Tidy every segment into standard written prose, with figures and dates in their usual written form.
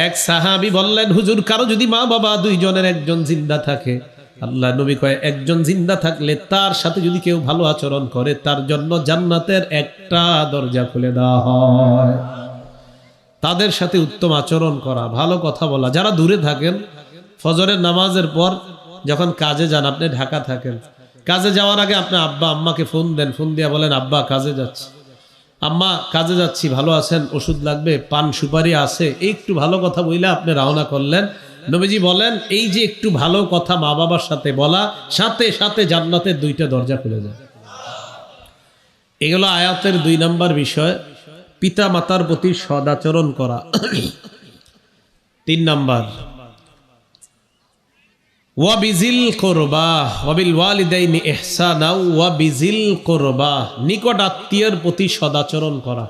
এক সাহাবী বললেন, হুজুর, কারো যদি মা বাবা দুইজনের একজন জিন্দা থাকে, আল্লাহ নবী কয় একজন জিন্দা থাকলে তার সাথে যদি কেউ ভালো আচরণ করে তার জন্য জান্নাতের একটা দরজা খুলে দেওয়া হয়। তাদের সাথে উত্তম আচরণ করা, ভালো কথা বলা। যারা দূরে থাকেন, ফজরের নামাজের পর যখন কাজে যান, আপনি ঢাকা থাকেন, কাজে যাওয়ার আগে আপনি আব্বা আম্মাকে ফোন দেন, ফোন দিয়ে বলেন, আব্বা কাজে যাচ্ছি, আম্মা কাজে যাচ্ছি, ভালো আছেন, ওষুধ লাগবে, পান সুপারি আছে, এই একটু ভালো কথা বইলে আপনি রওনা করলেন। নবীজি বলেন, এই যে একটু ভালো কথা মা বাবার সাথে বলা, সাথে সাথে জান্নাতের দুইটা দরজা খুলে যায়। এগুলো আয়াতের 2 নম্বর বিষয়, পিতা মাতার প্রতি সদাচরণ করা। 3 নম্বর, ওয়াবিজিল কোরবা ওয়াবিল ওয়ালিদাইনি ইহসানা ওয়াবিজিল কোরবা, নিকট আত্মীয়ের প্রতি সদাচরণ করা।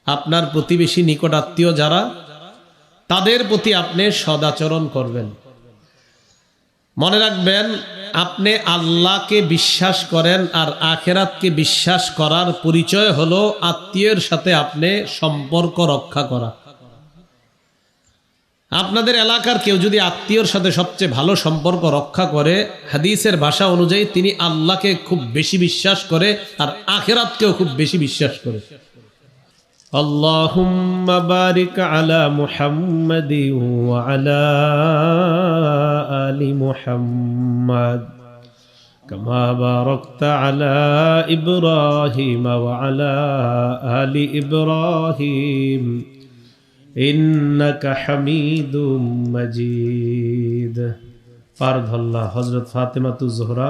আপনার প্রতিবেশী নিকট আত্মীয় যারা, তাদের প্রতি আপনি সদাচরণ করবেন। মনে রাখবেন, আপনি আল্লাহকে বিশ্বাস করেন আর আখিরাতকে বিশ্বাস করার পরিচয় হলো আত্মীয়ের সাথে আপনি সম্পর্ক রক্ষা করা। আপনাদের এলাকার কেউ যদি আত্মীয়র সাথে সবচেয়ে ভালো সম্পর্ক রক্ষা করে, হাদিসের ভাষা অনুযায়ী তিনি আল্লাহকে খুব বেশি বিশ্বাস করে আর আখিরাতকেও খুব বেশি বিশ্বাস করে। আল্লাহুম্মা বারিক আলা মুহাম্মাদি ওয়া আলা আলি মুহাম্মাদ কামা বারাকতা আলা ইব্রাহিম ওয়া আলা আলি ইব্রাহিম ইন্নাকা হামিদুম মাজিদ। পারধল্লাহ হযরত ফাতেমাতুজ জোহরা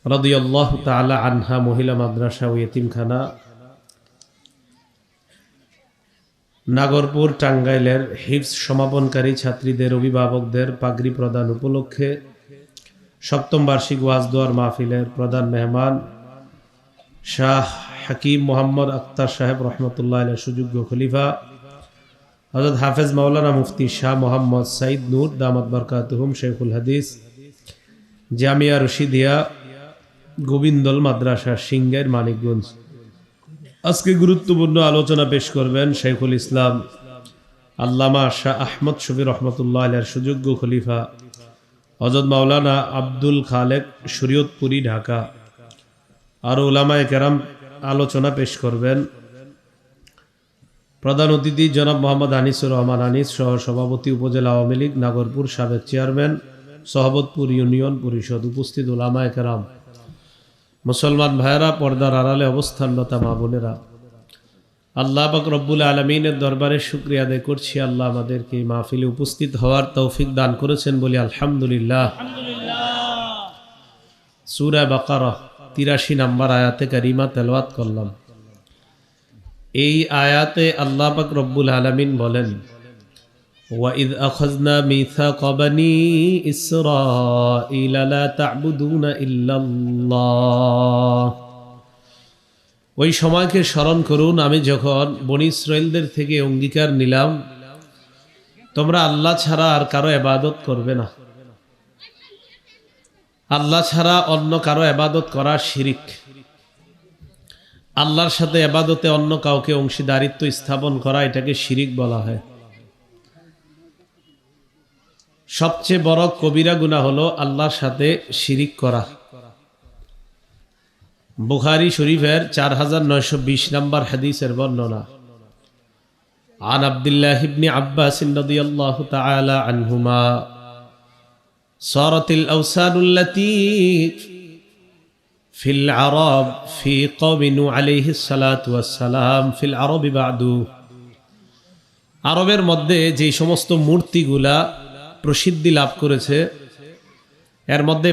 রাদিয়াল্লাহু তাআলা আনহা, মহিলা মাদ্রাসা ও ইতিমখানা, নাগরপুর, টাঙ্গাইলের হিফজ সমাপনকারী ছাত্রীদের অভিভাবকদের পাগড়ি প্রদান উপলক্ষে 7ম বার্ষিক ওয়াজ দোয়ার মাহফিলের প্রধান মেহমান শাহ হাকিম মোহাম্মদ আক্তার সাহেব রহমতুল্লাহ আলাইহির সুযোগ্য খলিফা হযরত হাফেজ মাওলানা মুফতি শাহ মোহাম্মদ সাইদ নূর দামাত বরকাতুহুম শেখুল হাদিস, জামিয়া রশিদিয়া গোবিন্দল মাদ্রাসা, সিংগাইর, মানিকগঞ্জ। আজকে গুরুত্বপূর্ণ আলোচনা পেশ করবেন শেখুল ইসলাম আল্লামা শাহ আহমদ শফি রহমতুল্লাহ আলাইহির সুযোগ্য খলিফা হযরত মাওলানা আব্দুল খালেক শরীয়তপুরী, ঢাকা। আর উলামায়ে কেরাম আলোচনা পেশ করবেন। প্রধান অতিথি জনাব মোহাম্মদ আনিসুর রহমান আনিস, সহ সভাপতি উপজেলা আওয়ামী লীগ নাগরপুর, সাবেক চেয়ারম্যান সহবতপুর ইউনিয়ন পরিষদ। উপস্থিত উলামায়ে কেরাম, মুসলমান ভাইয়েরা, পর্দার আড়ালে অবস্থানরত মা বোনেরা, আল্লাহ পাক রব্বুল আলামিনের দরবারে শুকরিয়া আদায় করছি, আল্লাহ আমাদেরকে এই মাহফিলে উপস্থিত হওয়ার তৌফিক দান করেছেন বলি আলহামদুলিল্লাহ। সূরা বাকারা 83 নম্বর আয়াতে কারিমা তেলাওয়াত করলাম। এই আয়াতে আল্লাহ পাক রব্বুল আলামিন বলেন, ওয়াইদ আখাযনা মিসাকা বানি ইসরাঈলা লা তা'বুদুনা ইল্লাল্লাহ। ওই সময়কে স্মরণ করুন, আমি যখন বনি ইসরাঈলদের থেকে অঙ্গীকার নিলাম, তোমরা আল্লাহ ছাড়া আর কারো ইবাদত করবে না। আল্লাহ ছাড়া অন্য কারো ইবাদত করা শিরিক। আল্লাহর সাথে ইবাদতে অন্য কাউকে অংশীদারিত্ব স্থাপন করা, এটাকে শিরিক বলা হয়। সবচেয়ে বড় কবিরা গুনাহ হলো আল্লাহর সাথে শিরিক করা। বুখারী শরীফের 4920 নম্বর হাদিসের বর্ণনা। আন আব্দুল্লাহ ইবনে আব্বাস রাদিয়াল্লাহু তাআলা আনহুমা صارت الأوثان التي في العرب في قوم نوح عليه الصلاة والسلام في العرب بعد। আরবের মধ্যে যে সমস্ত মূর্তিগুলা প্রসিদ্ধি লাভ করেছে, এর মধ্যে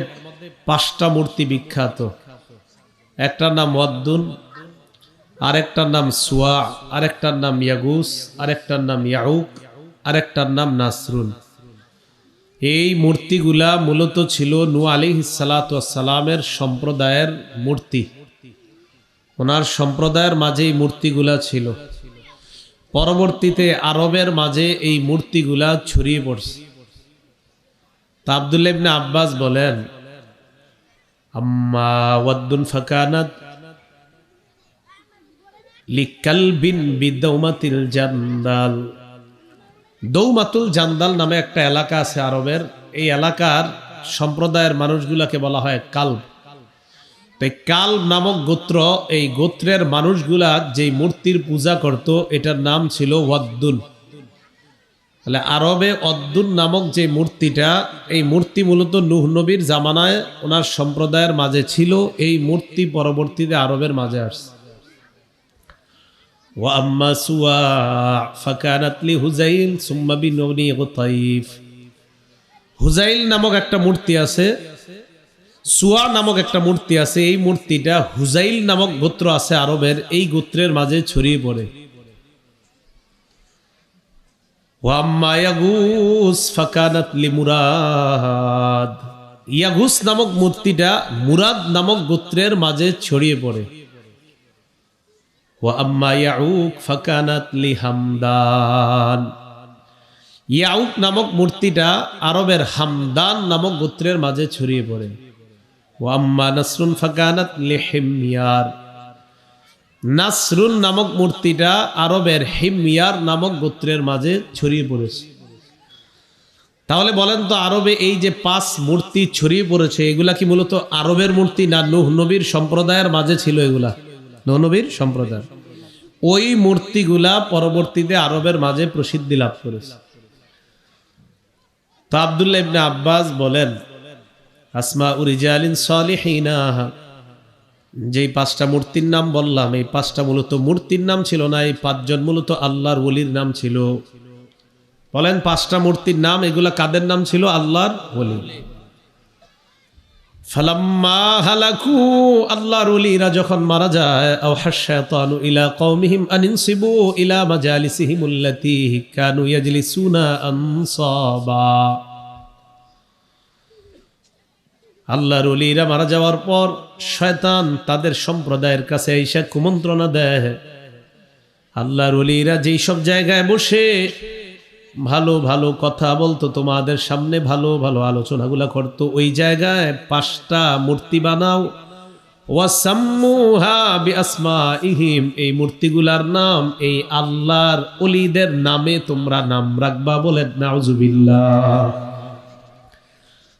5টা মূর্তি বিখ্যাত। একটার নাম ওয়াদ্দুন, আরেকটার নাম সুয়া, আরেকটার নাম ইয়াগুস, আরেকটার নাম ইয়াউক, আরেকটার নাম নাসরুন। এই মূর্তিগুলা মূলত ছিল নূহ আলাইহিস সালাতু ওয়াস সালামের সম্প্রদায়ের মূর্তি। ওনার সম্প্রদায়ের মাঝে এই মূর্তিগুলা ছিল। পরবর্তীতে আরবের মাঝে এই মূর্তিগুলা ছড়িয়ে পড়ছে। তা আব্দুল্লাহ ইবনে আব্বাস বলেন, আম্মা ওয়াদ্দুন ফাকানাত লিকালবিন বিদাউমাতিল জান্দাল দৌমাতুল জান্দাল নামে একটা এলাকা আছে আরবের। এই এলাকার সম্প্রদায়ের মানুষগুলাকে বলা হয় কাল্ব। তো কাল্ব নামক গোত্র, এই গোত্রের মানুষগুলা যেই মূর্তির পূজা করত এটার নাম ছিল ওয়াদ্দুন। তাহলে আরবে অদ্দুন নামক যে মূর্তিটা, এই মূর্তি মূলত নূহ নবীর জামানায় ওনার সম্প্রদায়ের মাঝে ছিল। এই মূর্তি পরবর্তীতে আরবের মাঝে আসছে। وأما سواع فكانت لهزيل ثم بني غطيف। হুজাইল নামক একটা মূর্তি আছে, সুয়া নামক একটা মূর্তি আছে। এই মূর্তিটা হুজাইল নামক গোত্র আছে আরবের, এই গোত্রের মাঝে ছড়িয়ে পড়ে। ওয়াম্মা ইয়াগুস ফাকানাত লিমুরাদ। ইয়াগুস নামক মূর্তিটা মুরাদ নামক গোত্রের মাঝে ছড়িয়ে পড়ে। ওয়াম্মা ইয়াউক ফাকানাত লিহামদান। ইয়াউক নামক মূর্তিটা আরবের হামদান নামক গোত্রের মাঝে ছড়িয়ে পড়ে। ওয়াম্মা নাসরুন ফাকানাত লিহিময়ার। নাসরুন নামক মূর্তিটা আরবের হিময়ার নামক গোত্রের মাঝে ছড়িয়ে পড়েছে। তাহলে বলেন তো, আরবে এই যে 5 মূর্তি ছড়িয়ে পড়েছে, এগুলা কি মূলত আরবের মূর্তি না নূহ নবীর সম্প্রদায়ের মাঝে ছিল? এগুলা নূহ নবীর সম্প্রদায়। ওই মূর্তিগুলা পরবর্তীতে আরবের মাঝে প্রসিদ্ধি লাভ করেছে। তো আব্দুল্লাহ ইবনে আব্বাস বলেন, আসমা রিজালিন সালিহিনা, যেই 5টা মূর্তির নাম বললাম, এই 5টা মূলত মূর্তির নাম ছিল না, এই 5 জন মূলত আল্লাহর ওলির নাম ছিল। বলেন 5টা মূর্তির নাম, এগুলা কাদের নাম ছিল? আল্লাহর ওলি। ফালাম্মা হালাকু, আল্লাহর ওলিরা যখন মারা যায়, আওহাশ শায়তানু ইলা কওমিহিম আনিনসিবু ইলা মাজালিসিহিম আল্লাতী কানু ইয়াজলিসুনা আনসাবা। আল্লাহর ওলিরা মারা যাওয়ার পর শয়তান তাদের সম্প্রদায়ের কাছে এসে কুমন্ত্রণা দেয়। আল্লাহর ওলিরা যেই সব জায়গায় বসে ভালো ভালো কথা বলতো, তোমাদের সামনে ভালো ভালো আলোচনাগুলা করতো, ওই জায়গায় 5টা মূর্তি বানাও। ওয়াসাম্মুহা বিআসমাইহিম, এই মূর্তিগুলার নাম এই আল্লাহর ওলিদের নামে তোমরা নাম রাখবা। বলেন নাউজুবিল্লাহ।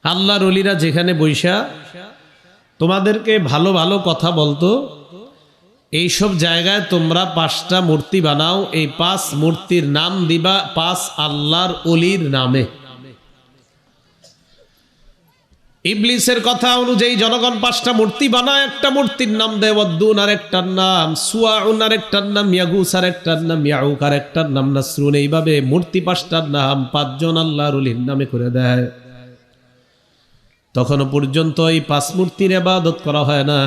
আল্লাহর ওলিরা যেখানে বৈশা তোমাদেরকে ভালো ভালো কথা বলতো, এই সব জায়গায় তোমরা 5টা মূর্তি বানাও। এই 5 মূর্তির নাম দিবা 5 আল্লাহর ওলির নামে। ইবলিসের কথা অনুযায়ী জনগণ 5টা মূর্তি বানায়। একটা মূর্তির নাম দেয় ওয়াদ্দুন, আর একটার নাম সুয়াউন, আর একটার নাম ইয়াগুস, আর একটার নাম ইয়াউক, আর একটার নাম নাসরুন। এইভাবে মূর্তি 5টার নাম 5 জন আল্লাহর ওলির নামে করে দেয়। তখনও পর্যন্ত এই 5 মূর্তির ইবাদত করা হয় না।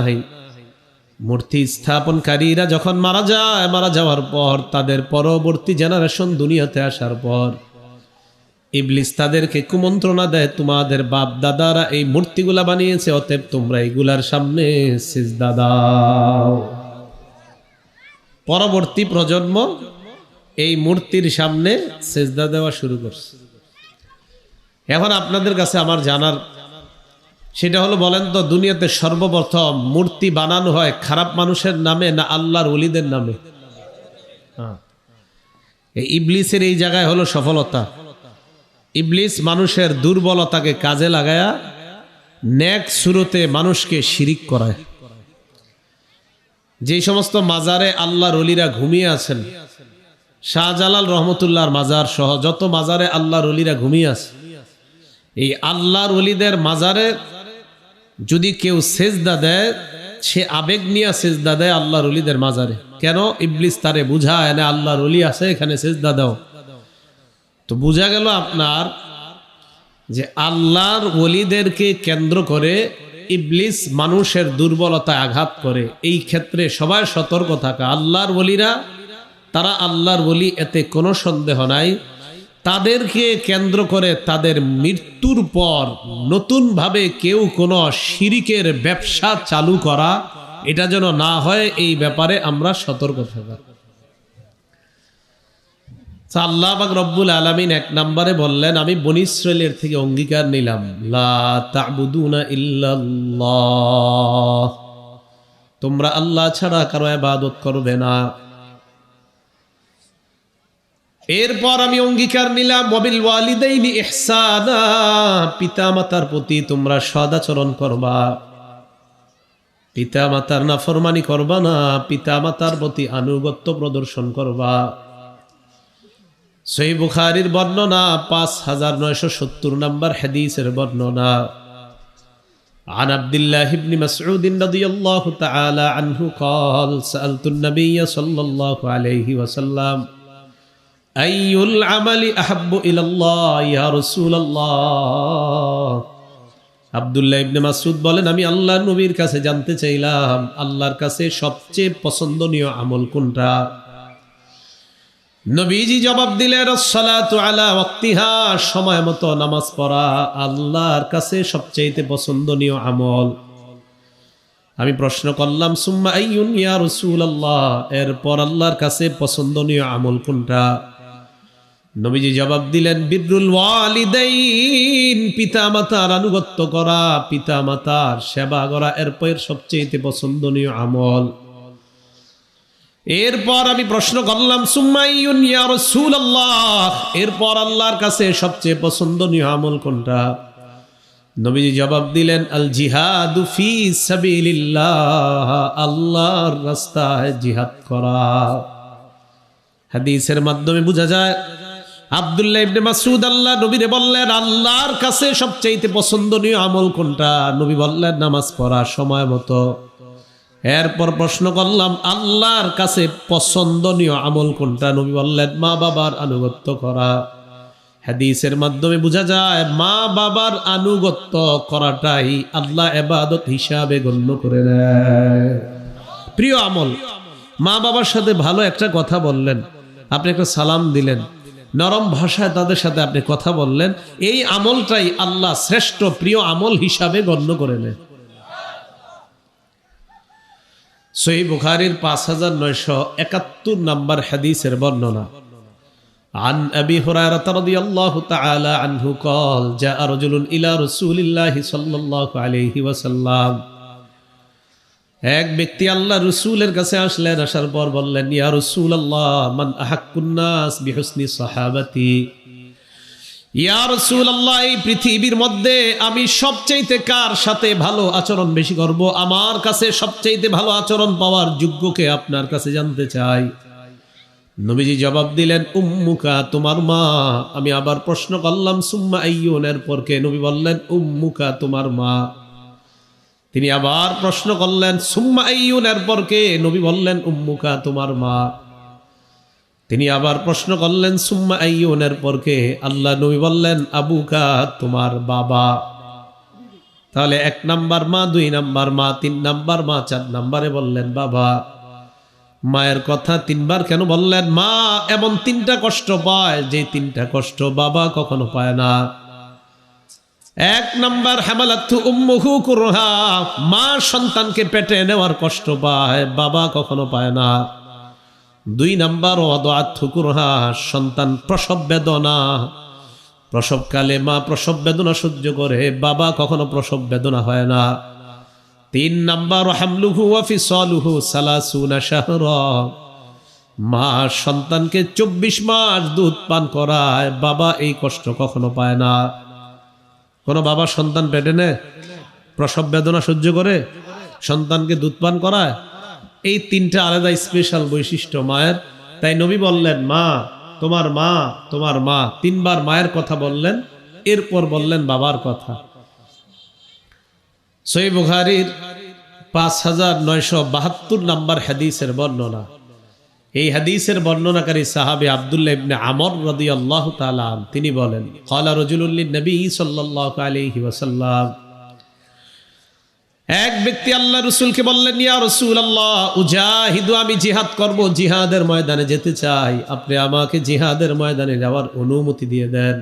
মূর্তি স্থাপনকারীরা যখন মারা যায়, মারা যাওয়ার পর তাদের পরবর্তী জেনারেশন দুনিয়াতে আসার পর ইবলিস তাদেরকে কুমন্ত্রণা দেয়, তোমাদের বাপ দাদারা এই মূর্তিগুলা বানিয়েছে, অতএব তোমরা এগুলার সামনে সিজদা দাও। পরবর্তী প্রজন্ম এই মূর্তির সামনে সিজদা দেওয়া শুরু করছে। এখন আপনাদের কাছে আমার জানার সেটা হলো, বলেন তো, দুনিয়াতে সর্বপ্রথম মূর্তি বানানো হয় খারাপ মানুষের নামে না আল্লাহর ওলিদের নামে? এই ইবলিসের এই জায়গায় হলো সফলতা। ইবলিস মানুষের দুর্বলতাকে কাজে লাগায়া নেক সুরতে মানুষকে শিরিক করায়। যে সমস্ত মাজারে আল্লাহর ওলিরা ঘুমিয়ে আছেন, শাহজালাল রহমতুল্লাহর মাজার সহ যত মাজারে আল্লাহর ওলিরা ঘুমিয়ে আছে, এই আল্লাহর ওলিদের মাজারে যদি কেউ সেজদা দেয়, সে আবেগ নিয়ে সেজদা দেয় আল্লাহর ওলিদের মাজারে। কেন? ইবলিস তারে বুঝায় না আল্লাহর ওলি আছে, এখানে সেজদা দাও। তো বোঝা গেল আপনার যে আল্লাহর ওলিদেরকে কেন্দ্র করে ইবলিস মানুষের দুর্বলতায় আঘাত করে। এই ক্ষেত্রে সবাই সতর্ক থাকা। আল্লাহর ওলিরা তারা আল্লাহর ওলি, এতে কোনো সন্দেহ নাই। তাদেরকে কেন্দ্র করে তাদের মৃত্যুর পর নতুনভাবে কেউ কোনো শিরিকের ব্যবসা চালু করা, এটা যেন না হয়, এই ব্যাপারে আমরা সতর্ক থাকা। আল্লাহ পাক রব্বুল আলামিন 1 নম্বরে বললেন, আমি বনী ইসরাইলের থেকে অঙ্গীকার নিলাম, লা তা'বুদুনা ইল্লাল্লাহ, তোমরা আল্লাহ ছাড়া কারো ইবাদত করবে না। এরপর আমি অঙ্গীকার নিলাম ওয়াবিল ওয়ালিদাইনি ইহসানা, পিতামাতার প্রতি তোমরা সদাচরণ করবা, পিতামাতার নাফরমানি করবা না, পিতামাতার প্রতি আনুগত্য প্রদর্শন করবা। সহিহ বুখারীর বর্ণনা 5970 নম্বর হাদিসের বর্ণনা। عن عبد الله بن مسعود رضي الله تعالى عنه قال سألت النبي صلى الله عليه وسلم أي العمل أحب إلى الله يا رسول الله। আব্দুল্লাহ ইবনে মাসউদ বলেন, আমি আল্লাহর নবীর কাছে জানতে চাইলাম আল্লাহর কাছে সবচেয়ে পছন্দনীয় আমল কোনটা। নবীজি জবাব দিলেন, আসসালাতু আলা ওয়াক্তিহা, সময় মতো নামাজ পড়া আল্লাহর কাছে সবচেয়ে পছন্দনীয় আমল। আমি প্রশ্ন করলাম, সুম্মা আইয়ুন ইয়া রাসূলুল্লাহ, এরপর আল্লাহর কাছে পছন্দনীয় আমল কোনটা। নবীজি জবাব দিলেন, বিররুল ওয়ালিদাইন, পিতামাতার আনুগত্য করা, পিতামাতার সেবা করা এরপর সবচেয়ে পছন্দনীয় আমল। এরপর আমি প্রশ্ন করলাম, সুম্মাইয়ুন ইয়া রাসূলুল্লাহ, এরপর আল্লাহর কাছে সবচেয়ে পছন্দনীয় আমল কোনটা। নবীজি জবাব দিলেন, আল জিহাদু ফি সাবিলিল্লাহ, আল্লাহর রাস্তায় জিহাদ করা। হাদিসের মাধ্যমে বোঝা যায় আব্দুল্লাহ ইবনে মাসউদ আল্লাহ নবীরে বললেন আল্লাহর কাছে সবচেয়ে পছন্দনীয় আমল কোনটা। নবী বললেন নামাজ পড়া সময় মতো। এরপর প্রশ্ন করলাম, আল্লাহর কাছে পছন্দনীয় আমল কোনটা। নবী বললেন মা বাবার আনুগত্য করা। হাদিসের মাধ্যমে বোঝা যায় মা বাবার আনুগত্য করাটাই আল্লাহ ইবাদত হিসাবে গণ্য করে নেয়। প্রিয় আমল, মা বাবার সাথে ভালো একটা কথা বললেন, আপনি একটা সালাম দিলেন, নরম ভাষায় তাদের সাথে আপনি কথা বললেন, এই আমলটাই আল্লাহ শ্রেষ্ঠ প্রিয় আমল হিসাবে গণ্য করে নেয়। সহিহ বুখারীর 5971 নম্বর হাদিসের বর্ণনা। عن أبي هريرة رضي الله تعالى عنه قال جاء رجل إلى رسول الله صلى الله عليه وسلم। এক ব্যক্তি আল্লাহ রাসূলের কাছে আসলেন, আসার পর বললেন, ইয়া রাসূলুল্লাহ মান আহাক্কুন নাস বিহুসনি সাহাবাতি। ইয়া রাসূলুল্লাহ, এই পৃথিবীর মধ্যে আমি সবচাইতে কার সাথে ভালো আচরণ বেশি করব, আমার কাছে সবচাইতে ভালো আচরণ পাওয়ার যোগ্যকে আপনার কাছে জানতে চাই। নবীজি জবাব দিলেন, উম্মুকা, তোমার মা। আমি আবার প্রশ্ন করলাম, সুম্মা আইয়ুন, এরপর কে। নবী বললেন উম্মুকা, তোমার মা। তিনি আবার প্রশ্ন করলেন, সুম্মা আইয়ুন, এরপর কে। নবী বললেন উম্মুকা, তোমার মা। তিনি আবার প্রশ্ন করলেন, সুম্মা আইয়ুন, এরপর কে। আল্লাহ নবী বললেন আবুকা, তোমার বাবা। তাহলে 1 নাম্বার মা, 2 নাম্বার মা, 3 নাম্বার মা, 4 নাম্বারে বললেন বাবা। মায়ের কথা 3 বার কেন বললেন? মা এমন 3টা কষ্ট পায় যে 3টা কষ্ট বাবা কখনো পায় না। 1 নাম্বার হামালাতু উম্মুহু কুরহা, মা সন্তানকে পেটে নেওয়ার কষ্ট পায়, বাবা কখনো পায় না। 2 নাম্বার ওয়াদাআতু কুরহা, সন্তান প্রসব বেদনা, প্রসবকালে মা প্রসব বেদনা সহ্য করে, বাবা কখনো প্রসব বেদনা হয় না। 3 নাম্বার হামলুহু ওয়া ফিসালুহু 30 শাহরা, মা সন্তানকে 24 মাস দুধ পান করায়, বাবা এই কষ্ট কখনো পায় না। কোন বাবা সন্তান পেটে নেয়, প্রসব বেদনা সহ্য করে, সন্তানকে দুধ পান করায়? এই 3টা আলাদা স্পেশাল বৈশিষ্ট্য মায়ের। তাই নবী বললেন মা, তোমার মা, তোমার মা। 3 বার মায়ের কথা বললেন, এরপর বললেন বাবার কথা। সহিহ বুখারীর 5972 নম্বর হাদিসের বর্ণনা। এই হাদিসের বর্ণনাকারী সাহাবী আব্দুল্লাহ ইবনে আমর রাদিয়াল্লাহু তাআলা আন, তিনি বলেন, ক্বালা রাজুলুন লিন-নবী সাল্লাল্লাহু আলাইহি ওয়াসাল্লাম, এক ব্যক্তি আল্লাহ রাসূলকে বললেন, ইয়া রাসূলুল্লাহ উজাহিদু, আমি জিহাদ করব, জিহাদের ময়দানে যেতে চাই, আপনি আমাকে জিহাদের ময়দানে যাওয়ার অনুমতি দিয়ে দেন।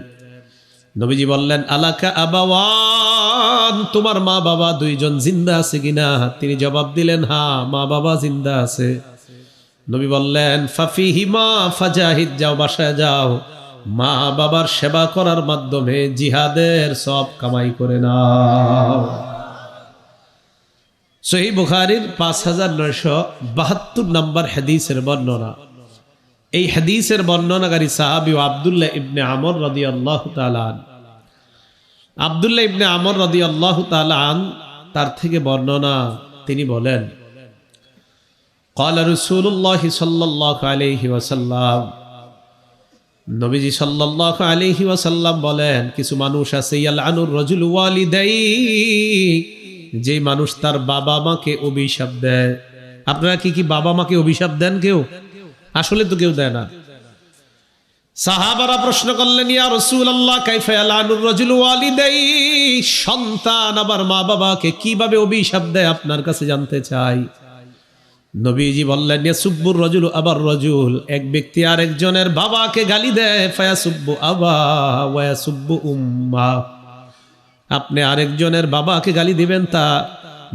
নবীজি বললেন, আলাকা আবাওয়ান, তোমার মা বাবা 2 জন জিন্দা আছে কিনা? তিনি জবাব দিলেন, হ্যাঁ, মা বাবা জিন্দা আছে। নবী বললেন, ফাফিহিমা ফাজাহিদ, যাও, বাসায় যাও, মা বাবার সেবা করার মাধ্যমে জিহাদের সব কামাই করে নাও। সহিহ বুখারীর 5972 নম্বর হাদিসের বর্ণনা। এই হাদিসের বর্ণনাকারী সাহাবী আব্দুল্লাহ ইবনে আমর রাদিয়াল্লাহু তাআলা আনহু। আব্দুল্লাহ ইবনে আমর রাদিয়াল্লাহু তাআলা আনহু তার থেকে বর্ণনা, তিনি বলেন ক্বালা রাসূলুল্লাহ সাল্লাল্লাহু আলাইহি ওয়াসাল্লাম, নবীজি সাল্লাল্লাহু আলাইহি ওয়াসাল্লাম বলেন, কিছু মানুষ আছে ইয়ালআনুর রাজুলু ওয়ালিদাই, যে মানুষ তার বাবা মাকে অভিশাপ দেয়। আপনারা কি বাবা মাকে অভিশাপ দেন কেউ? আসলে তো কেউ দেয় না। সাহাবারা প্রশ্ন করলেন, ইয়া রাসূলুল্লাহ কাইফা ইয়ালআনুর রাজুলু ওয়ালিদাই, সন্তান আবার মা বাবাকে কিভাবে অভিশাপ দেয় আপনার কাছে জানতে চাই। নবীজি বললেন, ইয়াসুব্বুর রাজুলু আবার রাজুল, এক ব্যক্তি আরেকজনের বাবাকে গালি দেয়, ফায়াসুব্বু আবা ওয়া ইয়াসুব্বু উম্মা, আপনি আরেকজনের বাবাকে গালি দিবেন, তা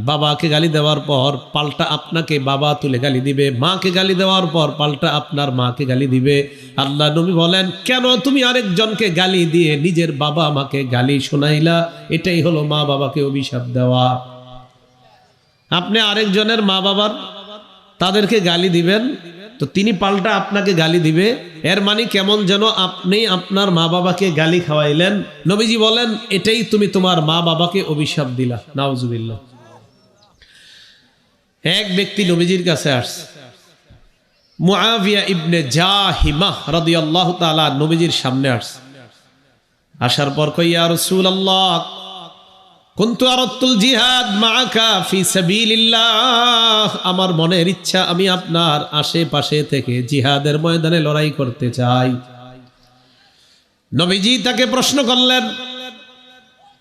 বাবাকে গালি দেওয়ার পর পাল্টা আপনাকে বাবা তুলে গালি দিবে, মাকে গালি দেওয়ার পর পাল্টা আপনার মাকে গালি দিবে। আল্লাহ নবী বলেন, কেন তুমি আরেকজনকে গালি দিয়ে নিজের বাবা মাকে গালি শোনাইলা? এটাই হলো মা বাবাকে অভিশাপ দেওয়া। আপনি আরেকজনের মা বাবার তাদেরকে গালি দিবেন, তো তিনি পাল্টা আপনাকে গালি দিবে, এর মানে কেমন যেন আপনি আপনার মা বাবাকে গালি খাওয়াইলেন। নবীজি বলেন, এটাই তুমি তোমার মা বাবাকে অভিশাপ দিলা। নাউজুবিল্লাহ। এক ব্যক্তি নবীজির কাছে আসছে, মুআবিয়া ইবনে জাহিমা রাদিয়াল্লাহু তাআলা নবীজির সামনে আসছে। আসার পর কই, ইয়া রাসূলুল্লাহ কুনতু আরাদতুল জিহাদ মাআকা ফি সাবিলিল্লাহ, আমার মনের ইচ্ছা আমি আপনার আশেপাশে থেকে জিহাদের ময়দানে লড়াই করতে চাই। নবীজি তাকে প্রশ্ন করলেন,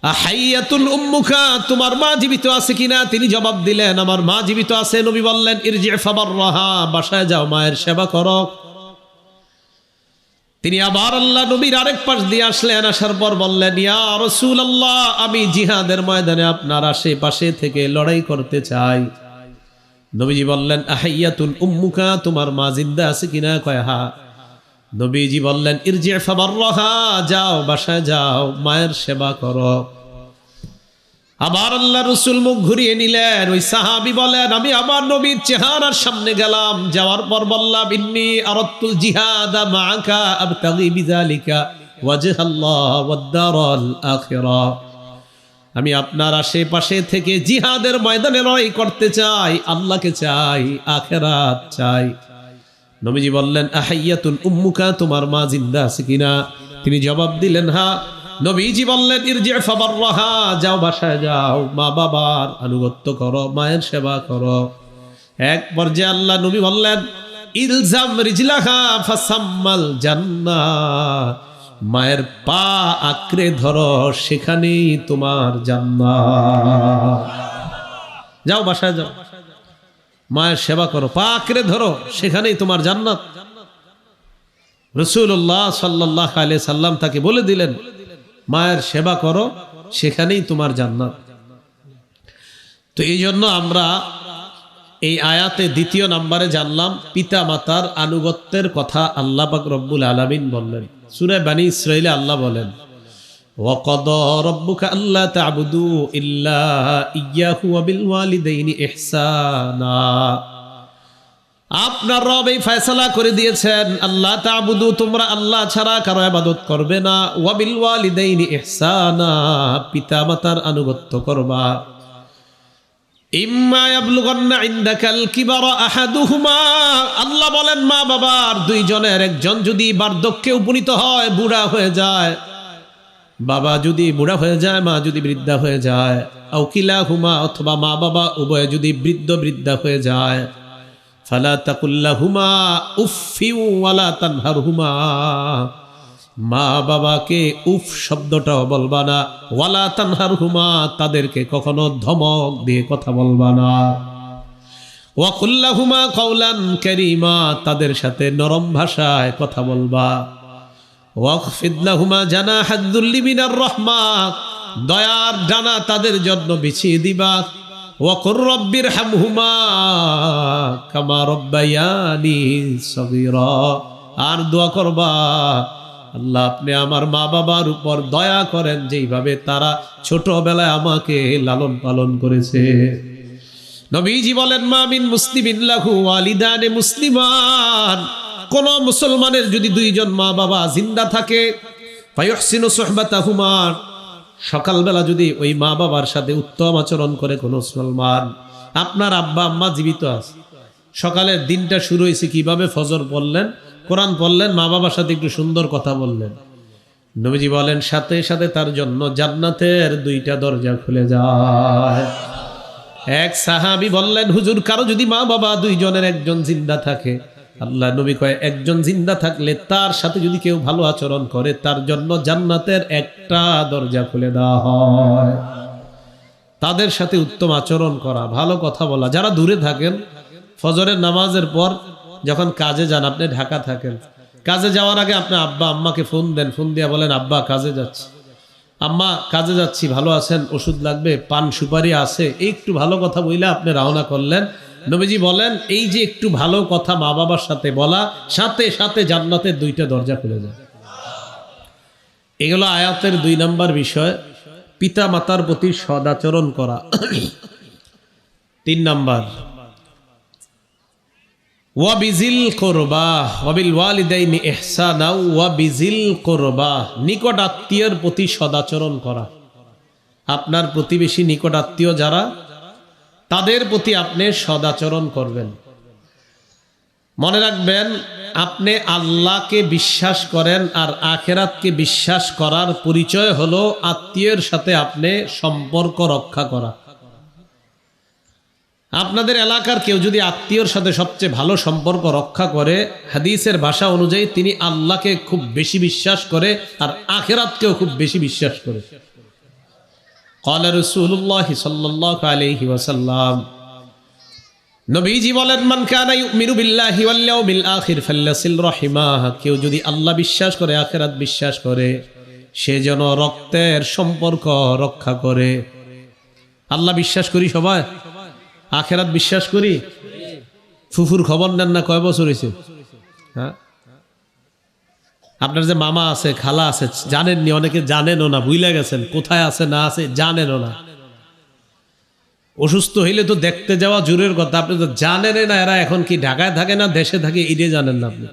আহাইয়াতুল উম্মুকা, তোমার মা জীবিত আছে কিনা? তিনি জবাব দিলেন, আমার মা জীবিত আছে। নবী বললেন, ইরজি ফাবাররাহা, বাসায় যাও, মায়ের সেবা করো। তিনি আবার আল্লাহ নবীর আরেক পাশ দিয়ে আসলেন। আসার পর বললেন, ইয়া রাসূলুল্লাহ, আমি জিহাদের ময়দানে আপনার আশেপাশে থেকে লড়াই করতে চাই। নবীজি বললেন, আহাইয়াতুল উম্মুকা, তোমার মা জিন্দা আছে কিনা? কয় হ্যাঁ। নবীজি বললেন, ইরজি ফাবাররাহা, যাও, বাসায় যাও, মায়ের সেবা করো। আবার আল্লাহ রাসূল মুখ ঘুরিয়ে নিলেন। ওই সাহাবী বলেন, আমি আবার নবীর চেহারার সামনে গেলাম, যাওয়ার পর বললাম, ইন্নী আরাদতুল জিহাদা মাআকা আবতাগি বিযালিকা ওয়াজহাল্লাহ ওয়াদ দারাল আখিরা, আমি আপনার আশেপাশে থেকে জিহাদের ময়দানে লড়াই করতে চাই, আল্লাহকে চাই, আখিরাত চাই। নবীজি বললেন, আহাইয়াতুল উম্মুকা, তোমার মা জিন্দা আছে কিনা? তিনি জবাব দিলেন, হ্যাঁ। নবীজি বললেন, ইরজি ফাবাররাহা, যাও, বাসায় যাও, মা বাবার আনুগত্য করো, মায়ের সেবা করো। এক পর্যায়ে আল্লাহ নবী বললেন, ইলজাম রিজলাহা ফাসাম্মাল জান্নাহ, মায়ের পা আঁকড়ে ধরো, সেখানেই তোমার জান্নাত। যাও, বাসায় যাও, মায়ের সেবা করো, পা আঁকড়ে ধরো, সেখানেই তোমার জান্নাত। রাসূলুল্লাহ সাল্লাল্লাহু আলাইহি সাল্লাম তাকে বলে দিলেন, মায়ের সেবা করো, সেখানেই তোমার জান্নাত। তো এই জন্য আমরা এই আয়াতে দ্বিতীয় নম্বরে জানলাম পিতা মাতার আনুগত্যের কথা আল্লাহ পাক রব্বুল আলামিন বললেন। সূরা বনী ইসরাঈলে আল্লাহ বলেন, ওয়াকাদা রাব্বুকা আল্লা তা'বুদু ইল্লা ইয়্যাহু ওয়া বিল ওয়ালিদাইনি ইহসানা, আপনার রব এই ফয়সালা করে দিয়েছেন, আল্লাহ তা'বুদু, তোমরা আল্লাহ ছাড়া কারো ইবাদত করবে না, ওয়া বিল ওয়ালিদাইনি ইহসানা, পিতা মাতার আনুগত্য করবা। ইম্মা ইয়াবলুগান্না ইনদাকাল কিবারা আহাদুহুমা, আল্লাহ বলেন মা বাবার দুইজনের একজন যদি বার্ধক্যে উপনীত হয়, বুড়া হয়ে যায়, বাবা যদি বুড়া হয়ে যায়, মা যদি বৃদ্ধা হয়ে যায়, আও কিলাহুমা, অথবা মা বাবা উভয়ে যদি বৃদ্ধ বৃদ্ধা হয়ে যায়, ফালা তাকুল্লাহুমা উফফি ওয়ালা তানহারহুমা, মা বাবাকে উফ শব্দটাও বলবা না, ওয়ালা তানহারহুমা, তাদেরকে কখনো ধমক দিয়ে কথা বলবা না, ওয়া কুল্লাহুমা কাওলান কারীমা, তাদের সাথে নরম ভাষায় কথা বলবা, ওয়াখফিদ লাহুমা জানাহাদ যুল্লি মিনার রাহমা, দয়ার ডানা তাদের জন্য বিছিয়ে দিবা, ওয়া কুর রাব্বিরহামহুমা কামা রাব্বায়ানি সগীরা, আর দোয়া করবা, আল্লাহ আপনি আমার মা বাবার উপর দয়া করেন, যেইভাবে তারা ছোটবেলায় আমাকে লালন পালন করেছে। নবীজি বলেন, মা মিন মুসলিমিন লাহু ওয়ালিদানে মুসলিমান, কোন মুসলমানের যদি দুইজন মা বাবা জিন্দা থাকে, ফায়ুহসিনু সুহবাতাহুমা, সকালবেলা যদি ওই মা বাবার সাথে উত্তম আচরণ করে কোন মুসলমান, আপনার আব্বা আম্মা জীবিত আছে, সকালের দিনটা শুরু হয়েছে কিভাবে, ফজর পড়লেন, কোরআন পড়লেন, মা বাবার সাথে একটু সুন্দর কথা বললেন, নবীজি বলেন সাথে সাথে তার জন্য জান্নাতের দুইটা দরজা খুলে যায়। এক সাহাবী বললেন, হুজুর কারো যদি মা বাবা দুইজনের একজন জিন্দা থাকে, আল্লাহ নবী কয় একজন জিন্দা থাকলে তার সাথে যদি কেউ ভালো আচরণ করে তার জন্য জান্নাতের একটা দরজা খুলে দেওয়া হয়। তাদের সাথে উত্তম আচরণ করা, ভালো কথা বলা। যারা দূরে থাকেন, ফজরের নামাজের পর যখন কাজে যান, আপনি ঢাকা থাকেন, কাজে যাওয়ার আগে আপনি আব্বা আম্মাকে ফোন দেন, ফোন দিয়ে বলেন আব্বা কাজে যাচ্ছি, আম্মা কাজে যাচ্ছি, ভালো আছেন, ওষুধ লাগবে, পান সুপারি আছে, এই একটু ভালো কথা বইলে আপনি রওনা করলেন। নবীজি বলেন এই যে একটু ভালো কথা মা বাবার সাথে বলা, সাথে সাথে জান্নাতের দুইটা দরজা খুলে যায়। এগুলো আয়াতের 2 নম্বর বিষয়, পিতা মাতার প্রতি সদাচরণ করা। 3 নম্বর, ওয়াবিজিল কুরবা ওয়াবিল ওয়ালিদাইনি ইহসানা ওয়াবিজিল কুরবা, নিকট আত্মীয়ের প্রতি সদাচরণ করা। আপনার প্রতিবেশী নিকট আত্মীয় যারা, তাদের প্রতি আপনি সদাচরণ করবেন। মনে রাখবেন, আপনি আল্লাহকে বিশ্বাস করেন আর আখিরাতকে বিশ্বাস করার পরিচয় হলো আত্মীয়ের সাথে আপনি সম্পর্ক রক্ষা করা। আপনাদের এলাকার কেউ যদি আত্মীয়র সাথে সবচেয়ে ভালো সম্পর্ক রক্ষা করে, হাদিসের ভাষা অনুযায়ী তিনি আল্লাহকে খুব বেশি বিশ্বাস করে আর আখিরাতকেও খুব বেশি বিশ্বাস করে। قال رسول الله صلى الله عليه وسلم, নবীজি বলেন মান কানা ইউমিনু বিল্লাহি ওয়াল ইয়াউমিল আখির ফাল্যাসিল রাহিমাহ, কেউ যদি আল্লাহ বিশ্বাস করে, আখিরাত বিশ্বাস করে, সে যেন রক্তের সম্পর্ক রক্ষা করে। আল্লাহ বিশ্বাস করি সবাই, আখিরাত বিশ্বাস করি। ফুফুর খবর নেন না, কয় বছর হয়েছে? হ্যাঁ, আপনার যে মামা আছে, খালা আছে, জানেননি, অনেকে জানেনও না, ভুলে গেছেন কোথায় আছে না আছে, জানেনও না। অসুস্থ হইলে তো দেখতে যাওয়া জোরের কথা, আপনি তো জানেনই না এরা এখন কি ঢাকায় থাকে না দেশে থাকে, ইডে জানেন না আপনি।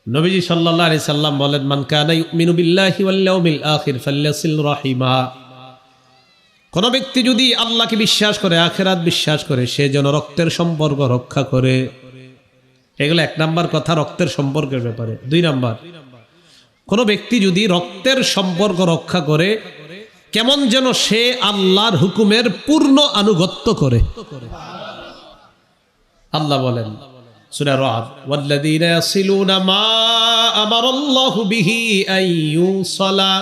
নবীজি সাল্লাল্লাহু আলাইহি সাল্লাম বলেন মান কানা ইউমিনু বিল্লাহি ওয়াল ইয়াউমিল আখির ফাল্যাসিল রাহিমা, কোন ব্যক্তি যদি আল্লাহকে বিশ্বাস করে, আখিরাত বিশ্বাস করে, সে যেন রক্তের সম্পর্ক রক্ষা করে। এগুলো 1 নাম্বার কথা রক্তের সম্পর্কের ব্যাপারে। 2 নাম্বার, কোন ব্যক্তি যদি রক্তের সম্পর্ক রক্ষা করে, কেমন যেন সে আল্লাহর হুকুমের পূর্ণ আনুগত্য করে। আল্লাহ বলেন সূরা রাদ, ওয়াল্লাযীনা ইয়াসিলুনা মা আমারাল্লাহু বিহি আইয়ুসালা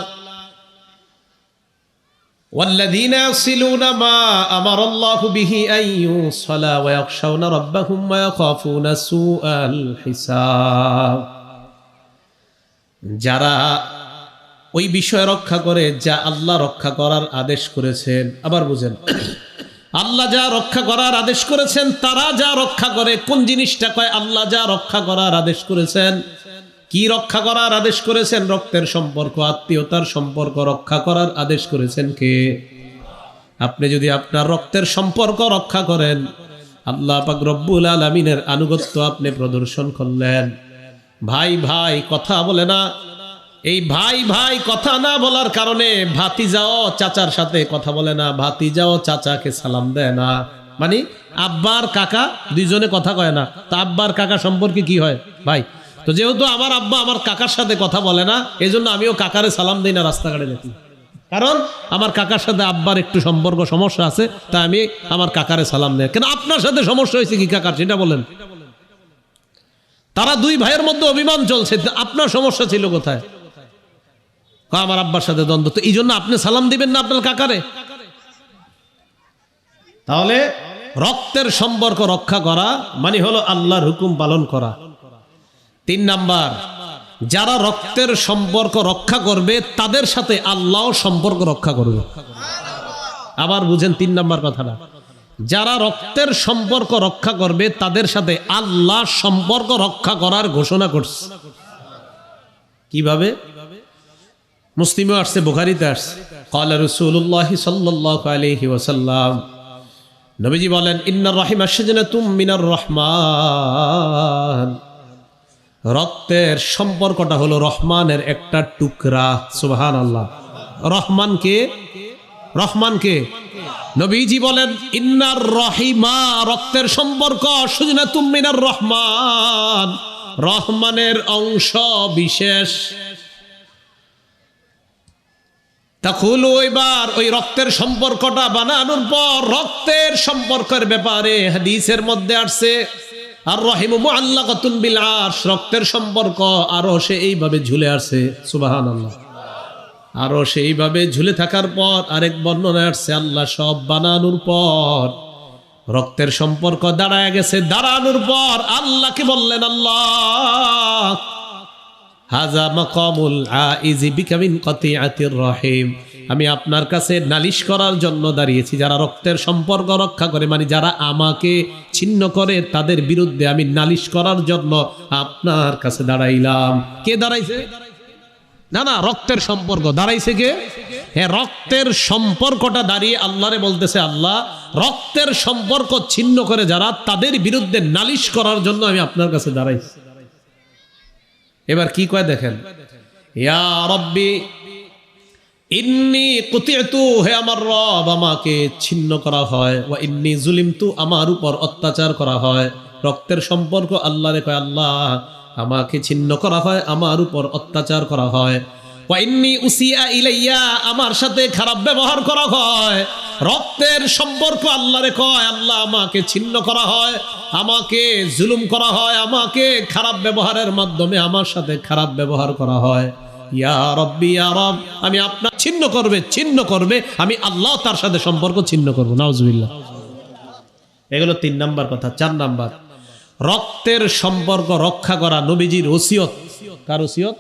والذين يصلون ما أمر الله به أن يوصل ويخشون ربهم ويخافون سوء الحساب, যারা ওই বিষয় রক্ষা করে যা আল্লাহ রক্ষা করার আদেশ করেছেন। আবার বুঝেন, আল্লাহ যা রক্ষা করার আদেশ করেছেন, তারা যা রক্ষা করে। কোন জিনিসটা কয়? আল্লাহ যা রক্ষা করার আদেশ করেছেন। কি রক্ষা করার আদেশ করেছেন? রক্তের সম্পর্ক, আত্মীয়তার সম্পর্ক রক্ষা করার আদেশ করেছেন কে? আপনি যদি আপনার রক্তের সম্পর্ক রক্ষা করেন, আল্লাহ পাক রব্বুল আলামিনের আনুগত্য আপনি প্রদর্শন করলেন। ভাই ভাই কথা বলে না, এই ভাই ভাই কথা না বলার কারণে ভাতিজাও চাচার সাথে কথা বলে না, ভাতিজাও চাচাকে সালাম দেয় না। মানে আব্বার কাকা দুইজনে কথা কয় না, তা আব্বার কাকা সম্পর্কে কি হয় ভাই? তো যেহেতু আমার আব্বা আমার কাকার সাথে কথা বলে না, এই জন্য আমিও কাকারে সালাম দিই না রাস্তাঘাটে দেখি, কারণ আমার কাকার সাথে আব্বার একটু সম্পর্ক সমস্যা আছে, তাই আমি আমার কাকারে সালাম দেই। কেন আপনার সাথে সমস্যা হয়েছে কি কাকার, সেটা বলেন। তারা 2 ভাইয়ের মধ্যে অভিমান চলছে, আপনার সমস্যা ছিল কোথায়? আমার আব্বার সাথে দ্বন্দ্ব, তো এই জন্য আপনি সালাম দিবেন না আপনার কাকারে? তাহলে রক্তের সম্পর্ক রক্ষা করা মানে হলো আল্লাহর হুকুম পালন করা। 3 নাম্বার, যারা রক্তের সম্পর্ক রক্ষা করবে তাদের সাথে আল্লাহ সম্পর্ক রক্ষা করবে। আবার বুঝেন 3 নাম্বার কথাটা, যারা রক্তের সম্পর্ক রক্ষা করবে তাদের সাথে আল্লাহ সম্পর্ক রক্ষা করার ঘোষণা করছে। কিভাবে? মুসলিমে আসছে, বুখারীতে আসছে। ক্বালা রাসূলুল্লাহ সাল্লাল্লাহু আলাইহি ওয়াসাল্লাম, নবীজি বলেন ইন্নার রাহিমা শাজনাতুম মিনার রহমান, রক্তের সম্পর্কটা হলো রহমানের একটা টুকরা। সুবহানাল্লাহ। রহমানকে রহমানকে নবীজি বলেন ইন্নার রহিমা, রক্তের সম্পর্ক সুজনাতুম মিনার রহমান, রহমানের অংশ বিশেষ। তাকুলু, এবার ওই রক্তের সম্পর্কটা বানানোর পর রক্তের সম্পর্কের ব্যাপারে হাদিসের মধ্যে আসছে আর রহিমু মুআল্লাকাতুন বিল আরশ, রক্তের সম্পর্ক আরো সে এইভাবে ঝুলে আছে। সুবহানাল্লাহ। আরো সেইভাবে ঝুলে থাকার পর আরেক বর্ণনায় আসছে আল্লাহ সব বানানোর পর রক্তের সম্পর্ক দাঁড়ায় গেছে। দাঁড়ানোর পর আল্লাহকে বললেন, আল্লাহ হাজা মাকামুল আইজি বিকা মিন কাতিআতির রহিম, আমি আপনার কাছে নালিশ করার জন্য দাঁড়িয়েছি। যারা রক্তের সম্পর্ক রক্ষা করে, মানে যারা আমাকে ছিন্ন করে, তাদের বিরুদ্ধে আমি নালিশ করার জন্য আপনার কাছে দাঁড়াইলাম। কে দাঁড়াইছে? না না, রক্তের সম্পর্ক দাঁড়াইছে কে? হ্যাঁ, রক্তের সম্পর্কটা দাঁড়িয়ে আল্লাহরে বলতেছে, আল্লাহ রক্তের সম্পর্ক ছিন্ন করে যারা, তাদের বিরুদ্ধে নালিশ করার জন্য আমি আপনার কাছে দাঁড়াইছি। এবার কি কয় দেখেন, ইয়া রব্বি ইন্নী কুতিআতু, হে আমার রব আমাকে ছিন্ন করা হয়, ওয়া ইন্নী যুলিমতু, আমার উপর অত্যাচার করা হয়। রক্তের সম্পর্ক আল্লাহরে কয়, আল্লাহ আমাকে ছিন্ন করা হয়, আমার উপর অত্যাচার করা হয়। ওয়া ইন্নী উসিআ ইলাইয়া, আমার সাথে খারাপ ব্যবহার করা হয়। রক্তের সম্পর্ক আল্লাহরে কয়, আল্লাহ আমাকে ছিন্ন করা হয়, আমাকে জুলুম করা হয়, আমাকে খারাপ ব্যবহারের মাধ্যমে আমার সাথে খারাপ ব্যবহার করা হয়। ইয়া রব্বি ইয়া রব, আমি আপনার ছিন্ন করবে, আমি আল্লাহ তার সাথে সম্পর্ক ছিন্ন করব। নাউজুবিল্লাহ। এগুলো 3 নাম্বার কথা। 4 নাম্বার, রক্তের সম্পর্ক রক্ষা করা নবীজির ওসিয়ত। কার ওসিয়ত?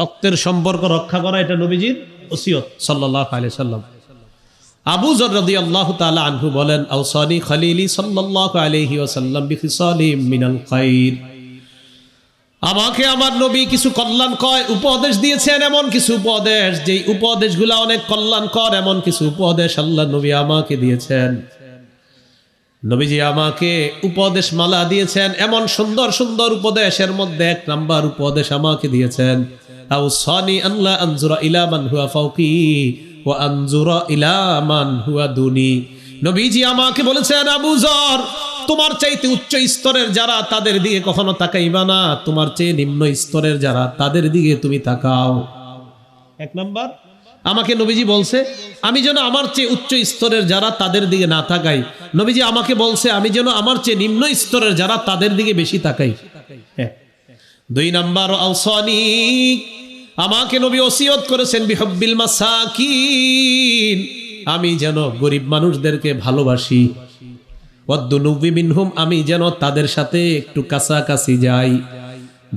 রক্তের সম্পর্ক রক্ষা করা এটা নবীজির ওসিয়ত সাল্লাল্লাহু আলাইহি সাল্লাম। আবু যর রাদিয়াল্লাহু তাআলা আনহু বলেন, আওসানি খলিলি সাল্লাল্লাহু আলাইহি ওয়াসাল্লাম বিখিসালিম মিনাল খাইর, আমাকে আমার নবী কিছু কল্যাণকর উপদেশ দিয়েছেন, এমন কিছু উপদেশ যেই উপদেশগুলো অনেক কল্যাণকর, এমন কিছু উপদেশ আল্লাহ নবী আমাকে দিয়েছেন। নবীজি আমাকে উপদেশ মালা দিয়েছেন, এমন সুন্দর সুন্দর উপদেশের মধ্যে 1 নাম্বার উপদেশ আমাকে দিয়েছেন, আওসানি আল্লাহ আনজুরা ইলা মান হুয়া ফাওকি ওয়া আনজুরা ইলা মান হুয়া দুনি। নবীজি আমাকে বলেছেন, আবু যর তোমার চাইতে উচ্চ স্তরের যারা, তাদের দিকে কখনো তাকাইবা না, তোমার চেয়ে নিম্ন স্তরের যারা, তাদের দিকে তুমি তাকাও। 1 নাম্বার আমাকে নবীজি বলছে আমি যেন আমার চেয়ে উচ্চ স্তরের যারা, তাদের দিকে না তাকাই। নবীজি আমাকে বলছে আমি যেন আমার চেয়ে নিম্ন স্তরের যারা, তাদের দিকে বেশি তাকাই। 2 নাম্বার, আওসানি আমাকে নবী ওসিয়ত করেছেন বিহুব্বিল মাসাকিন, আমি যেন গরিব মানুষদেরকে ভালোবাসি। ওয়াদ্দুনুবি মিনহুম, আমি যেন তাদের সাথে একটু কাছাকাছি যাই।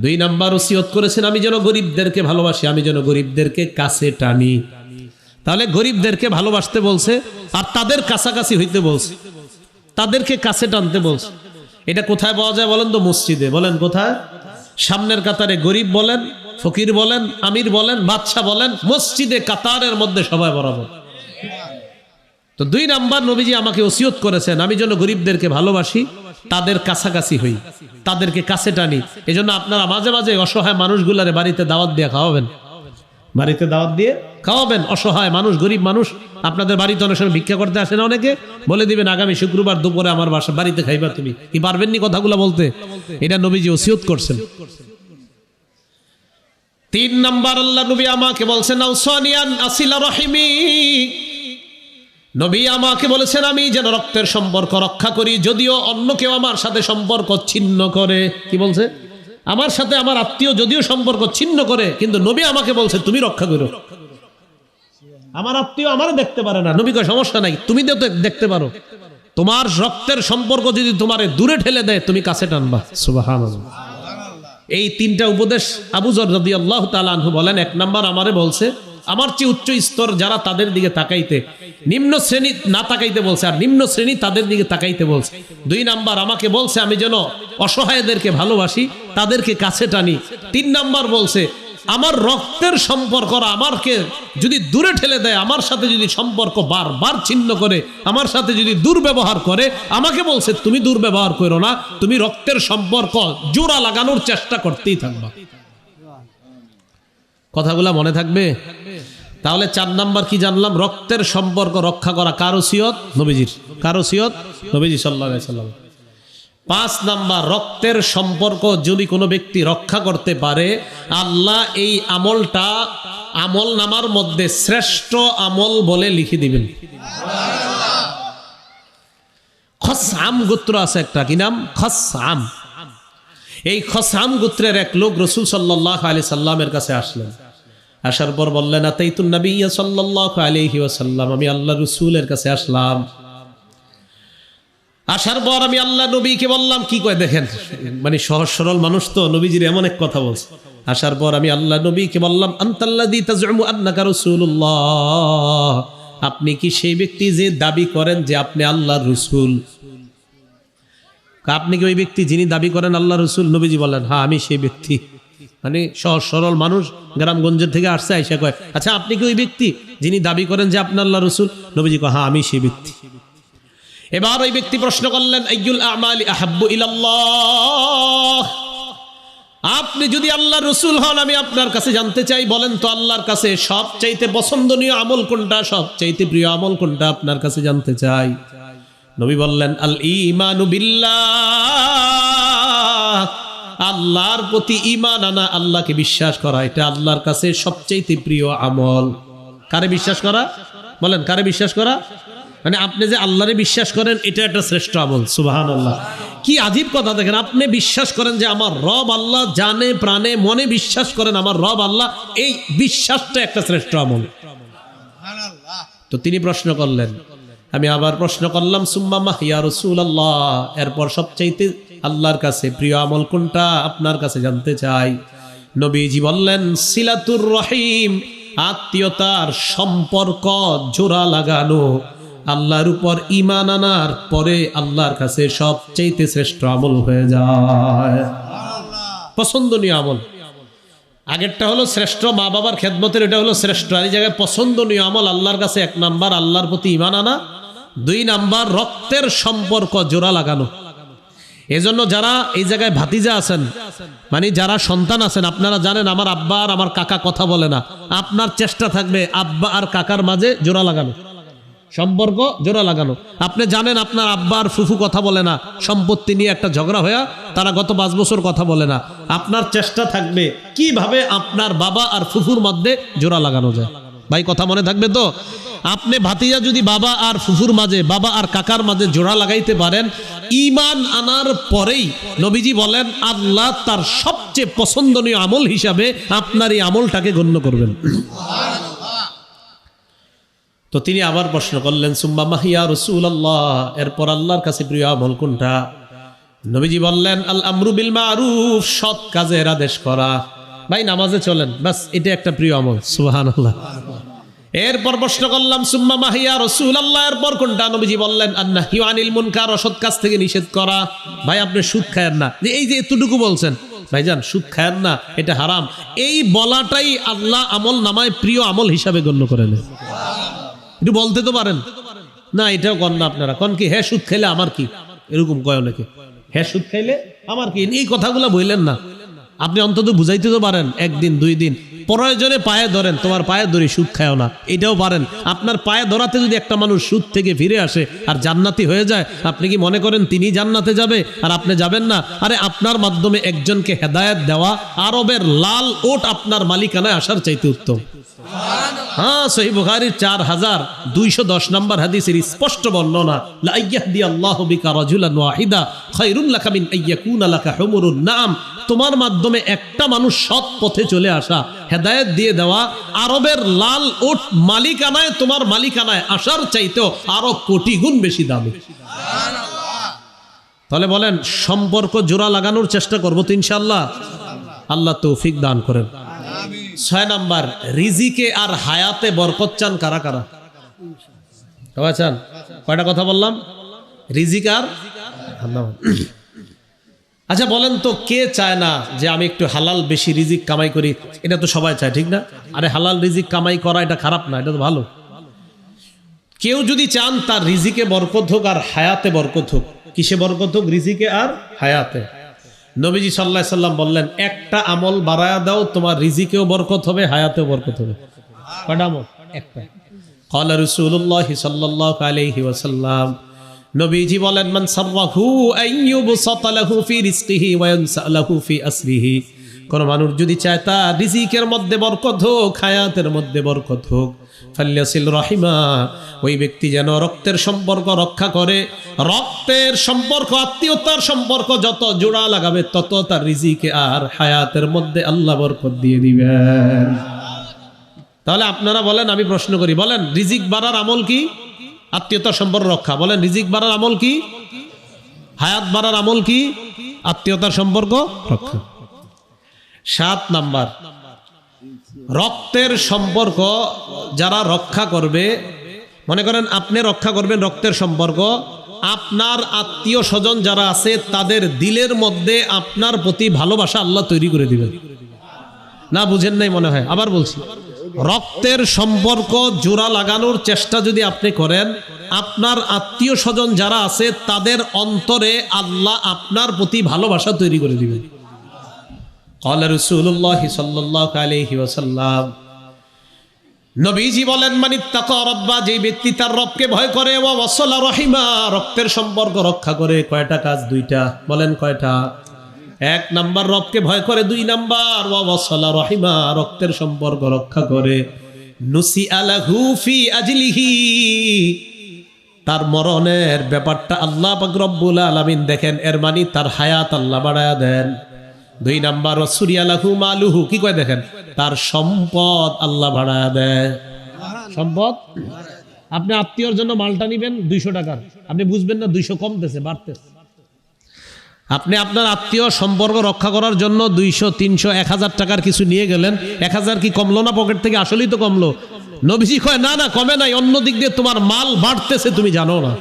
2 নাম্বার ওসিয়ত করেছেন আমি যেন গরিবদেরকে ভালোবাসি, আমি যেন গরিবদেরকে কাছে টানি। তাহলে গরিবদেরকে ভালোবাসতে বলছে আর তাদের কাছাকাছি হইতে বলছে, তাদেরকে কাছে টানতে বলছে। এটা কোথায় পাওয়া যায় বলেন তো? মসজিদে। বলেন কোথায়? সামনের কাতারে গরিব বলেন, ফকির বলেন, আমির বলেন, বাদশা বলেন, মসজিদে কাতারের মধ্যে সবাই বরাবর। তো 2 নাম্বার নবীজি আমাকে ওসিয়ত করেছেন আমি যেন গরিবদেরকে ভালোবাসি, তাদের কাছাকাছি হই, তাদেরকে কাছে টানি। এজন্য আপনারা মাঝে মাঝে অসহায় মানুষগুলারে বাড়িতে দাওয়াত দিয়ে খাওয়াবেন, বাড়িতে দাওয়াত দিয়ে খাওয়াবেন। অসহায় মানুষ, গরিব মানুষ আপনাদের বাড়িতে অনেক সময় ভিক্ষা করতে আসে না, অনেকে বলে দিবেন আগামী শুক্রবার দুপুরে আমার বাড়িতে খাইবা, তুমি কি পারবেন নি কথাগুলো বলতে? এটা নবীজি ওসিয়ত করছেন। 3 নাম্বার আল্লাহ নবী আমাকে বলছেন, আওসানিয়ান আসিলা রহিমি, নবী আমাকে বলেছেন আমি যেন রক্তের সম্পর্ক রক্ষা করি, যদিও অন্য কেউ আমার সাথে সম্পর্ক ছিন্ন করে। কি বলছে? আমার সাথে আমার আত্মীয় যদিও সম্পর্ক ছিন্ন করে, কিন্তু নবী আমাকে বলছে তুমি রক্ষা করো। আমার আত্মীয় আমারে দেখতে পারে না, নবী কয় সমস্যা নাই, তুমি দেখতে পারো। তোমার রক্তের সম্পর্ক যদি তোমারে দূরে ঠেলে দেয়, তুমি কাছে টানবা। সুবহানাল্লাহ। এই 3টা উপদেশ আবু যর রাদিয়াল্লাহু তাআলা আনহু বলেন, 1 নাম্বার আমারে বলছে আমার চেয়ে উচ্চ স্তর যারা, তাদের দিকে তাকাইতে, নিম্ন শ্রেণী না তাকাইতে বলছে, আর নিম্ন শ্রেণী তাদের দিকে তাকাইতে বলছে। 2 নাম্বার আমাকে বলছে আমি যেন অসহায়দেরকে ভালোবাসি, তাদেরকে কাছে টানি। 3 নাম্বার বলছে আমার রক্তের সম্পর্ক আমাকে যদি দূরে ঠেলে দেয়, আমার সাথে যদি সম্পর্ক বারবার ছিন্ন করে, আমার সাথে যদি দুর্ব্যবহার করে, আমাকে বলছে তুমি দুর্ব্যবহার করো না, তুমি রক্তের সম্পর্ক জোড়া লাগানোর চেষ্টা করতেই থাকবা। কথাগুলা মনে থাকবে? তাহলে 4 নাম্বার কি জানলাম? রক্তের সম্পর্ক রক্ষা করা কার ওসিয়ত? নবীজির। কার ওসিয়ত? নবীজি সাল্লাল্লাহু আলাইহি ওয়াসাল্লাম। 5 নাম্বার, রক্তের সম্পর্ক যদি কোনো ব্যক্তি রক্ষা করতে পারে, আল্লাহ এই আমলটা আমল নামার মধ্যে শ্রেষ্ঠ আমল বলে লিখে দিবেন। খসআম গোত্র আছে একটা, কি নাম? খসআম। এই খসআম গোত্রের এক লোক রাসূল সাল্লাল্লাহু আলাইহি সাল্লামের কাছে আসলেন। আসার পর বললেন, আতাইতুন নবিয়্য সাল্লাল্লাহু আলাইহি ওয়াসাল্লাম, আমি আল্লাহর রাসূলের কাছে আসলাম। আসার পর আমি আল্লাহ নবীকে বললাম, কি কয় দেখেন, মানে সহজ সরল মানুষ তো, নবীজির এমন এক কথা বলছে। আসার পর আমি আল্লাহ নবীকে বললাম, আনতাল্লাযী তাজউমু আন্নাকা রাসূলুল্লাহ, আপনি কি সেই ব্যক্তি যে দাবি করেন যে আপনি আল্লাহর রাসূল? আপনি কি ওই ব্যক্তি যিনি দাবি করেন আল্লাহর রাসূল? নবীজি বললেন, হ্যাঁ আমি সেই ব্যক্তি। মানে সহজ সরল মানুষ, গ্রামগঞ্জের থেকে আসছে, আইসা কয়, আচ্ছা আপনি কি ওই ব্যক্তি যিনি দাবি করেন যে আপনি আল্লাহর রাসূল? নবীজি কয়, হ্যাঁ আমি সেই ব্যক্তি। এবার ওই ব্যক্তি প্রশ্ন করলেন, আইয়ুল আমালি আহাব্বু ইলাল্লাহ, আপনি যদি আল্লাহর রাসূল হন, আমি আপনার কাছে জানতে চাই, বলেন তো আল্লাহর কাছে সবচাইতে পছন্দনীয় আমল কোনটা, সবচাইতে প্রিয় আমল কোনটা, আপনার কাছে জানতে চাই। নবী বললেন, আল ঈমানু বিল্লাহ, আল্লাহর প্রতি ঈমান আনা, আল্লাহকে বিশ্বাস করা, এটা আল্লাহর কাছে সবচাইতে প্রিয় আমল। কারে বিশ্বাস করা? বলেন, কারে বিশ্বাস করা? মানে আপনি যে আল্লাহরে বিশ্বাস করেন, এটা একটা শ্রেষ্ঠ আমল। সুবহানাল্লাহ, কি আজীব কথা দেখেন, আপনি বিশ্বাস করেন যে আমার রব আল্লাহ, জানে প্রাণে মনে বিশ্বাস করেন আমার রব আল্লাহ, এই বিশ্বাসটা একটা শ্রেষ্ঠ আমল। তো তিনি প্রশ্ন করলেন, আমি আবার প্রশ্ন করলাম, সুম্মা মা ইয়া রাসূলুল্লাহ, এরপর সবচাইতে আল্লাহর কাছে প্রিয় আমল কোনটা, আপনার কাছে জানতে চাই। নবীজি বললেন, সিলাতুর রহিম, আত্মীয়তার সম্পর্ক জোড়া লাগানো, আল্লাহর উপর ঈমান আনার পরে আল্লাহর কাছে সবচাইতে শ্রেষ্ঠ আমল হয়ে যায়, পছন্দনীয় আমল। আগেরটা হলো শ্রেষ্ঠ মা বাবার খেদমতের, এটা হলো শ্রেষ্ঠ। আর এই জায়গায় পছন্দনীয় আমল আল্লাহর কাছে 1 নাম্বার আল্লাহর প্রতি ঈমান আনা, 2 নাম্বার রক্তের সম্পর্ক জোড়া লাগানো। এজন্য যারা এই জায়গায় ভাতিজা আছেন, মানে যারা সন্তান আছেন, আপনারা জানেন আমার আব্বা আর আমার কাকা কথা বলে না, আপনার চেষ্টা থাকবে আব্বা আর কাকার মাঝে জোড়া লাগানো, সম্পর্ক জোড়া লাগানো। আপনি জানেন আপনার আব্বা আর ফুফু কথা বলে না, সম্পত্তি নিয়ে একটা ঝগড়া হয়ে তারা গত 5 বছর কথা বলে না, আপনার চেষ্টা থাকবে কিভাবে আপনার বাবা আর ফুফুর মধ্যে জোড়া লাগানো যায়। ভাই কথা মনে থাকবে তো? আপনি ভাতিজা যদি বাবা আর ফুফুর মাঝে, বাবা আর কাকার মাঝে জোড়া লাগাইতে পারেন, ঈমান আনার পরেই নবীজি বলেন আল্লাহ তার সবচেয়ে পছন্দনীয় আমল হিসাবে আপনার এই আমলটাকে গণ্য করবেন। তো তিনি আবার প্রশ্ন করলেন, সুম্মা মা ইয়া রাসূলুল্লাহ, এরপর আল্লাহর কাছে প্রিয় আমল কোনটা? নবীজি বললেন, আল আমরু বিল মারুফ, সৎ কাজের আদেশ করা। ভাই নামাজে চলেন, বাস এটা একটা প্রিয় আমল। সুবহানাল্লাহ। এরপর প্রশ্ন করলাম, সুম্মা মা ইয়া রাসূলুল্লাহ, এরপর কোনটা? নবীজি বললেন, আন-নাহয়ু আনিল মুনকার, অসৎ কাজ থেকে নিষেধ করা। ভাই আপনি সুদ খায়েন না, যে এই যে এতটুকু বলছেন, ভাইজান সুদ খায়েন না, এটা হারাম, এই বলাটাই আল্লাহ আমল নামায় প্রিয় আমল হিসাবে গণ্য করেন। একটু বলতে তো পারেন না, এটাও কন না আপনারা, কন কি হ্যাঁ সুদ খাইলে আমার কি, এরকম কয় অনেকে, হ্যাঁ সুদ খাইলে আমার কি, এই কথাগুলো বললেন না। আপনি অন্তত বুঝাইতে তো পারেন, 1 দিন 2 দিন প্রয়োজনে পায়ে ধরেন, তোমার পায়ে ধরি সুদ খায়ও না, এটাও পারেন। আপনার পায়ে ধরাতে যদি একটা মানুষ সুদ থেকে ফিরে আসে আর জান্নাতি হয়ে যায়, আপনি কি মনে করেন তিনি জান্নাতে যাবে আর আপনি যাবেন না? আরে আপনার মাধ্যমে একজনকে হেদায়েত দেওয়া আরবের লাল ওট আপনার মালিকানায় আসার চাইতে উত্তম। হ্যাঁ, সহিহ বুখারীর 4210 নম্বর হাদিসের স্পষ্ট বর্ণনা, লা ইয়াহদিয়াল্লাহু বিকা রাজুলান ওয়াহিদা খায়রুল লাকা মিন আইয়াকুনা লাকা হুমুরুন নাম, তোমার মাধ্যমে একটা মানুষ সৎ পথে চলে আসা, হেদায়েত দিয়ে দেওয়া, আরবের লাল ওট মালিকানায় তোমার মালিকানায় আসার চাইতেও আরো কোটি গুণ বেশি দামি। তাহলে বলেন সম্পর্ক জোড়া লাগানোর চেষ্টা করবো তো ইনশাআল্লাহ। আল্লাহ তৌফিক দান করেন। 6 নাম্বার, রিজিকে আর হায়াতে বরকত চান কারা কারা? সবাই চান? কয়টা কথা বললাম? রিজিক আর আচ্ছা বলেন তো, কে চায় না যে আমি একটু হালাল বেশি রিজিক কামাই করি? এটা তো সবাই চায়, ঠিক না? আরে হালাল রিজিক কামাই করা এটা খারাপ না, এটা তো ভালো। কেউ যদি চান তার রিজিকে বরকত হোক আর হায়াতে বরকত হোক। কিসে বরকত হোক? রিজিকে আর হায়াতে। নবীজি সাল্লাল্লাহু আলাইহি সাল্লাম বললেন, একটা আমল বাড়ায়া দাও, তোমার রিজিকেও বরকত হবে, হায়াতেও বরকত হবে। কয়টা আমল? একটা। ক্বালা রাসূলুল্লাহ সাল্লাল্লাহু আলাইহি ওয়াসাল্লাম, নবীজি বলেন, মান সাররাহু আইয়ুবসাতা লাহু ফি রিজকিহি ওয়া ইয়ানসা লাহু ফি আসরিহি, কোন মানুষ যদি চায় তার রিজিকের মধ্যে বরকত হোক, হায়াতের মধ্যে বরকত হোক, ফাল্যাসিল রাহিমা, ওই ব্যক্তি যেন রক্তের সম্পর্ক রক্ষা করে। রক্তের সম্পর্ক, আত্মীয়তার সম্পর্ক যত জোড়া লাগাবে তত তার রিজিকে আর হায়াতের মধ্যে আল্লাহ বরকত দিয়ে দিবেন। তাহলে আপনারা বলেন, আমি প্রশ্ন করি, বলেন রিজিক বাড়ার আমল কি? আত্মীয়তার সম্পর্ক রক্ষা। বলেন রিজিক বাড়ার আমল কি? হায়াত বাড়ার আমল কি? আত্মীয়তার সম্পর্ক রক্ষা। 7 নাম্বার, রক্তের সম্পর্ক যারা রক্ষা করবে, মনে করেন আপনি রক্ষা করবেন রক্তের সম্পর্ক, আপনার আত্মীয় স্বজন যারা আছে তাদের দিলের মধ্যে আপনার প্রতি ভালোবাসা আল্লাহ তৈরি করে দিবেন। না বুঝেন নাই মনে হয়, আবার বলছি, রক্তের সম্পর্ক জোড়া লাগানোর চেষ্টা যদি আপনি করেন, আপনার আত্মীয় স্বজন যারা আছে তাদের অন্তরে আল্লাহ আপনার প্রতি ভালোবাসা তৈরি করে দিবেন। ক্বালা রাসূলুল্লাহ সাল্লাল্লাহু আলাইহি ওয়াসাল্লাম, নবীজি বলেন, মানিত্তাকা রাব্বা, যে ব্যক্তি তার রবকে ভয় করে, ওয়া ওয়াসালা রাহিমা, রক্তের সম্পর্ক রক্ষা করে। কয়টা কাজ? 2টা। বলেন কয়টা? 1 নাম্বার রবকে ভয় করে, 2 নাম্বার ওয়া ওয়াসালা রাহিমা, রক্তের সম্পর্ক রক্ষা করে। নুসিআ লাহু ফি আজলিহি, তার মরণের ব্যাপারটা আল্লাহ পাক রব্বুল আলামিন দেখেন, এর মানে তার হায়াত আল্লাহ বাড়ায়া দেন। 2 নাম্বার ওয়াসুরিয়া লাহু মালুহু, কি কয় দেখেন, তার সম্পদ আল্লাহ বাড়ায়া দেয়। সম্পদ, আপনি আত্মীয়র জন্য মালটা নিবেন 200 টাকার, আপনি বুঝবেন না 200 কমতেছে বাড়তেছে। আপনি আপনার আত্মীয় সম্পর্ক রক্ষা করার জন্য 200, 300, 1000 টাকার কিছু নিয়ে গেলেন, 1000 কি কমলো না পকেট থেকে? আসলেই তো কমলো। নবীজি কয় না না, কমে নাই, অন্য দিক দিয়ে তোমার মাল বাড়তেছে, তুমি জানো না।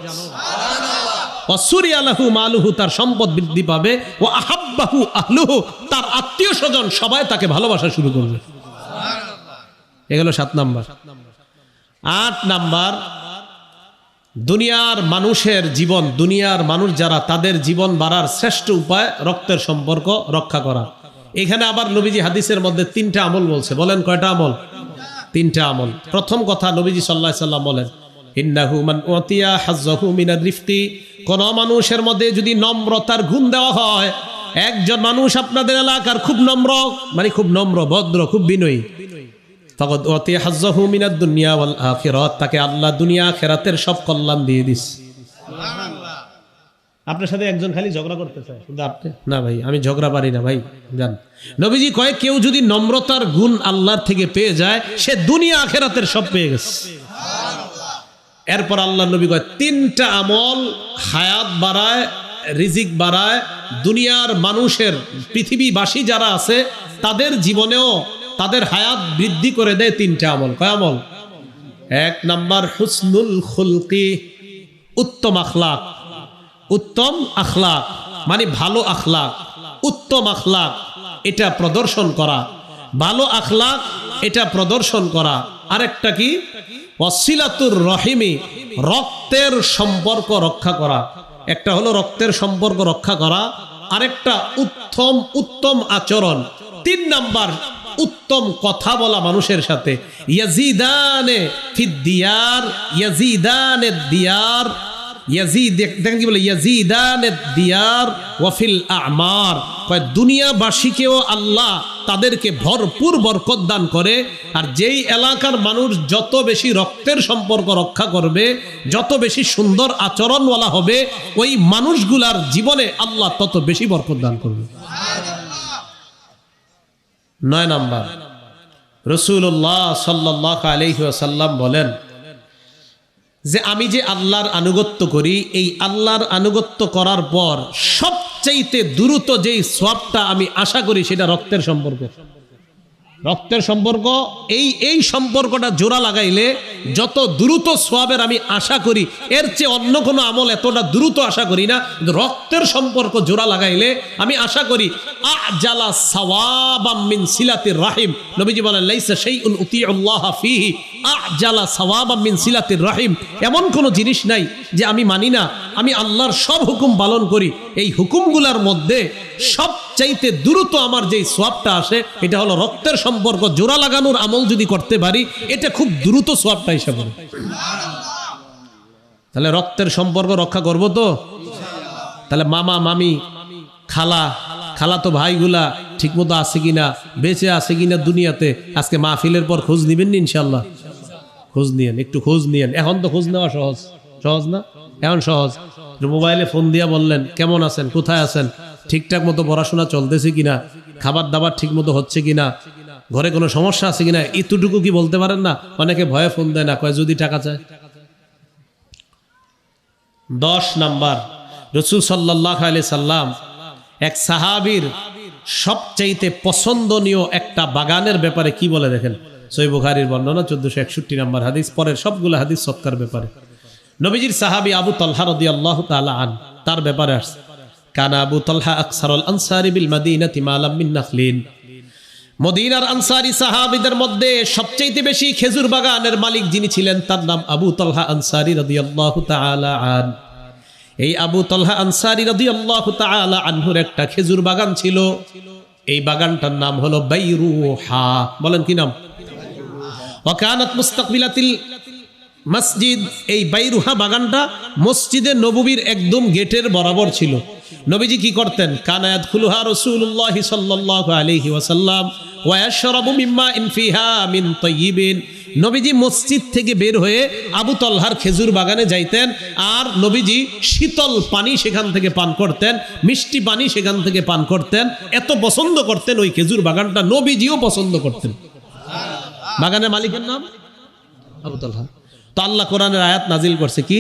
ওয়াসুরিয়া লাহু মালুহু, তার সম্পদ বৃদ্ধি পাবে। ওয়া আহাব্বাহু আহলুহু, তার আত্মীয় স্বজন সবাই তাকে ভালোবাসা শুরু করবে। এগুলো 7 নাম্বার। 8 নাম্বার, দুনিয়ার মানুষের জীবন, দুনিয়ার মানুষ যারা, তাদের জীবন বাড়ার শ্রেষ্ঠ উপায় রক্তের সম্পর্ক রক্ষা করা। এখানে আবার নবীজি হাদিসের মধ্যে 3টা আমল বলছে। বলেন কয়টা আমল? 3টা আমল। প্রথম কথা, নবীজি সাল্লাল্লাহু আলাইহি সাল্লাম বলেন, ইন্নাহু মান উতিয়া হাজ্জাহু মিনার রিফতি, কোন মানুষের মধ্যে যদি নম্রতার গুণ দেওয়া হয়, একজন মানুষ আপনাদের এলাকার খুব নম্র, মানে খুব নম্র, ভদ্র, খুব বিনয়ী, ফাকাদ উতিয়া হাজ্জাহু মিনাদ দুনিয়া ওয়াল আখিরাত, তাকে আল্লাহ দুনিয়া আখিরাতের সব কল্যাণ দিয়ে দিস। সুবহানাল্লাহ। আপনার সাথে একজন খালি ঝগড়া করতে চায়, কিন্তু আপনি না, ভাই আমি ঝগড়া পারি না ভাই, জান। নবীজি কয়, কেউ যদি নম্রতার গুণ আল্লাহর থেকে পেয়ে যায়, সে দুনিয়া আখিরাতের সব পেয়ে গেছে। এরপর আল্লাহ নবী কয়, 3টা আমল হায়াত বাড়ায়, রিজিক বাড়ায়, দুনিয়ার মানুষের, পৃথিবীবাসী যারা আছে তাদের জীবনেও তাদের হায়াত বৃদ্ধি করে দেয়। 3টা আমল। কয় আমল? 1 নাম্বার হুসনুল খুলকি, উত্তম আখলাক। উত্তম আখলাক মানে ভালো আখলাক, উত্তম আখলাক এটা প্রদর্শন করা, ভালো আখলাক এটা প্রদর্শন করা। আরেকটা কি? ওয়াসিলাতুর রহিমি, রক্তের সম্পর্ক রক্ষা করা। একটা হলো রক্তের সম্পর্ক রক্ষা করা, আরেকটা উত্তম আচরণ। 3 নাম্বার উত্তম কথা বলা মানুষের সাথে। ইয়াজিদানে ফিদ দিয়ার, ইয়াজিদানে দিয়ার, ইয়াজিদ, দেখেন কি বলে, ইয়াজিদানে দিয়ার ওয়া ফিল আমার, কয় দুনিয়াবাসীকেও আল্লাহ তাদেরকে ভরপুর বরকত দান করে। আর যেই এলাকার মানুষ যত বেশি রক্তের সম্পর্ক রক্ষা করবে, যত বেশি সুন্দর আচরণওয়ালা হবে, ওই মানুষগুলার জীবনে আল্লাহ তত বেশি বরকত দান করবে। 9 নাম্বার, রাসূলুল্লাহ সাল্লাল্লাহু আলাইহি ওয়াসাল্লাম বলেন যে আমি যে আল্লাহর আনুগত্য করি, এই আল্লাহর আনুগত্য করার পর সবচাইতে দ্রুত যেই সওয়াবটা আমি আশা করি সেটা রক্তের সম্পর্ক। রক্তের সম্পর্ক, এই সম্পর্কটা জোড়া লাগাইলে যত দ্রুত সওয়াবের আমি আশা করি, এর চেয়ে অন্য কোনো আমল এতটা দ্রুত আশা করি না। রক্তের সম্পর্ক জোড়া লাগাইলে আমি আশা করি আজালা সাওয়াবাম মিন সিলাতির রাহিম। নবীজি বলেন লাইসা শাইউন উতিউল্লাহ ফিহি আজালা সাওয়াবাম মিন সিলাতির রাহিম। এমন কোনো জিনিস নাই যে আমি মানি না, আমি আল্লাহর সব হুকুম পালন করি, এই হুকুমগুলোর মধ্যে সবচাইতে দ্রুত আমার যেই সওয়াবটা আসে এটা হলো রক্তের সম্পর্ক জোড়া লাগানোর আমল যদি করতে পারি, এটা খুব দ্রুত সওয়াবটা হিসাবে। তাহলে রক্তের সম্পর্ক রক্ষা করব তো? তাহলে মামা মামি খালা তো ভাইগুলা ঠিকমতো আছে কিনা, বেঁচে আছে কিনা দুনিয়াতে, আজকে মাহফিলের পর খোঁজ নিবেন নি ইনশাল্লাহ? খোঁজ নিয়েন, একটু খোঁজ নিয়েন। এখন তো খোঁজ নেওয়া সহজ না? এখন সহজ। মোবাইলে ফোন দিয়া বললেন কেমন আছেন, কোথায় আছেন, ঠিকঠাক মতো পড়াশোনা চলতেছে কিনা, খাবার দাবার ঠিক মতো হচ্ছে কিনা, ঘরে কোনো সমস্যা আছে কিনা, এতটুকু কি বলতে পারেন না? অনেকে ভয়ে ফোন দেয় না, কয় যদি টাকা চায়। 10 নাম্বার, রাসূল সাল্লাল্লাহু আলাইহি সাল্লাম এক সাহাবীর সবচাইতে পছন্দনীয় একটা বাগানের ব্যাপারে কি বলে দেখেন। সহিহ বুখারীর বর্ণনা 1461 নাম্বার হাদিস, পরের সবগুলো হাদিস সৎকার ব্যাপারে। নবীজির সাহাবী আবু তালহা রাদিয়াল্লাহু তাআলা আন, তার ব্যাপারে আসছে। কানা আবু তালহা আকসারুল আনসারি বিল মাদিনাতি মালাম মিন নাখলিন। মদিনার আনসারী সাহাবীদের মধ্যে সবচেয়ে বেশি খেজুর বাগানের মালিক যিনি ছিলেন তার নাম আবু তালহা আনসারী রাদিয়াল্লাহু তাআলা আন। এই আবু তালহা আনসারী রাদিয়াল্লাহু তাআলা আনহুর একটা খেজুর বাগান ছিল। এই বাগানটার নাম হলো বাইরুহা। বলেন কি নাম? ওয়া কানাত মুস্তাকবিলাতিল মসজিদ। এই বাইরুহা বাগানটা মসজিদে নববীর একদম গেটের বরাবর ছিল। নবীজি কি করতেন? কানা ইয়াদখুলুহা রাসূলুল্লাহ সাল্লাল্লাহু আলাইহি ওয়াসাল্লাম ওয়া ইয়াশরাবু মিম্মা ইন ফিহা মিন তাইয়িবিন। নবীজি মসজিদ থেকে বের হয়ে আবু তালহার খেজুর বাগানে যাইতেন, আর নবীজি শীতল পানি সেখান থেকে পান করতেন, মিষ্টি পানি সেখান থেকে পান করতেন। এত পছন্দ করতেন ওই খেজুর বাগানটা, নবীজিও পছন্দ করতেন। বাগানের মালিকের নাম আবু তালহা। তো আল্লাহ কোরআনের আয়াত নাজিল করছে কি?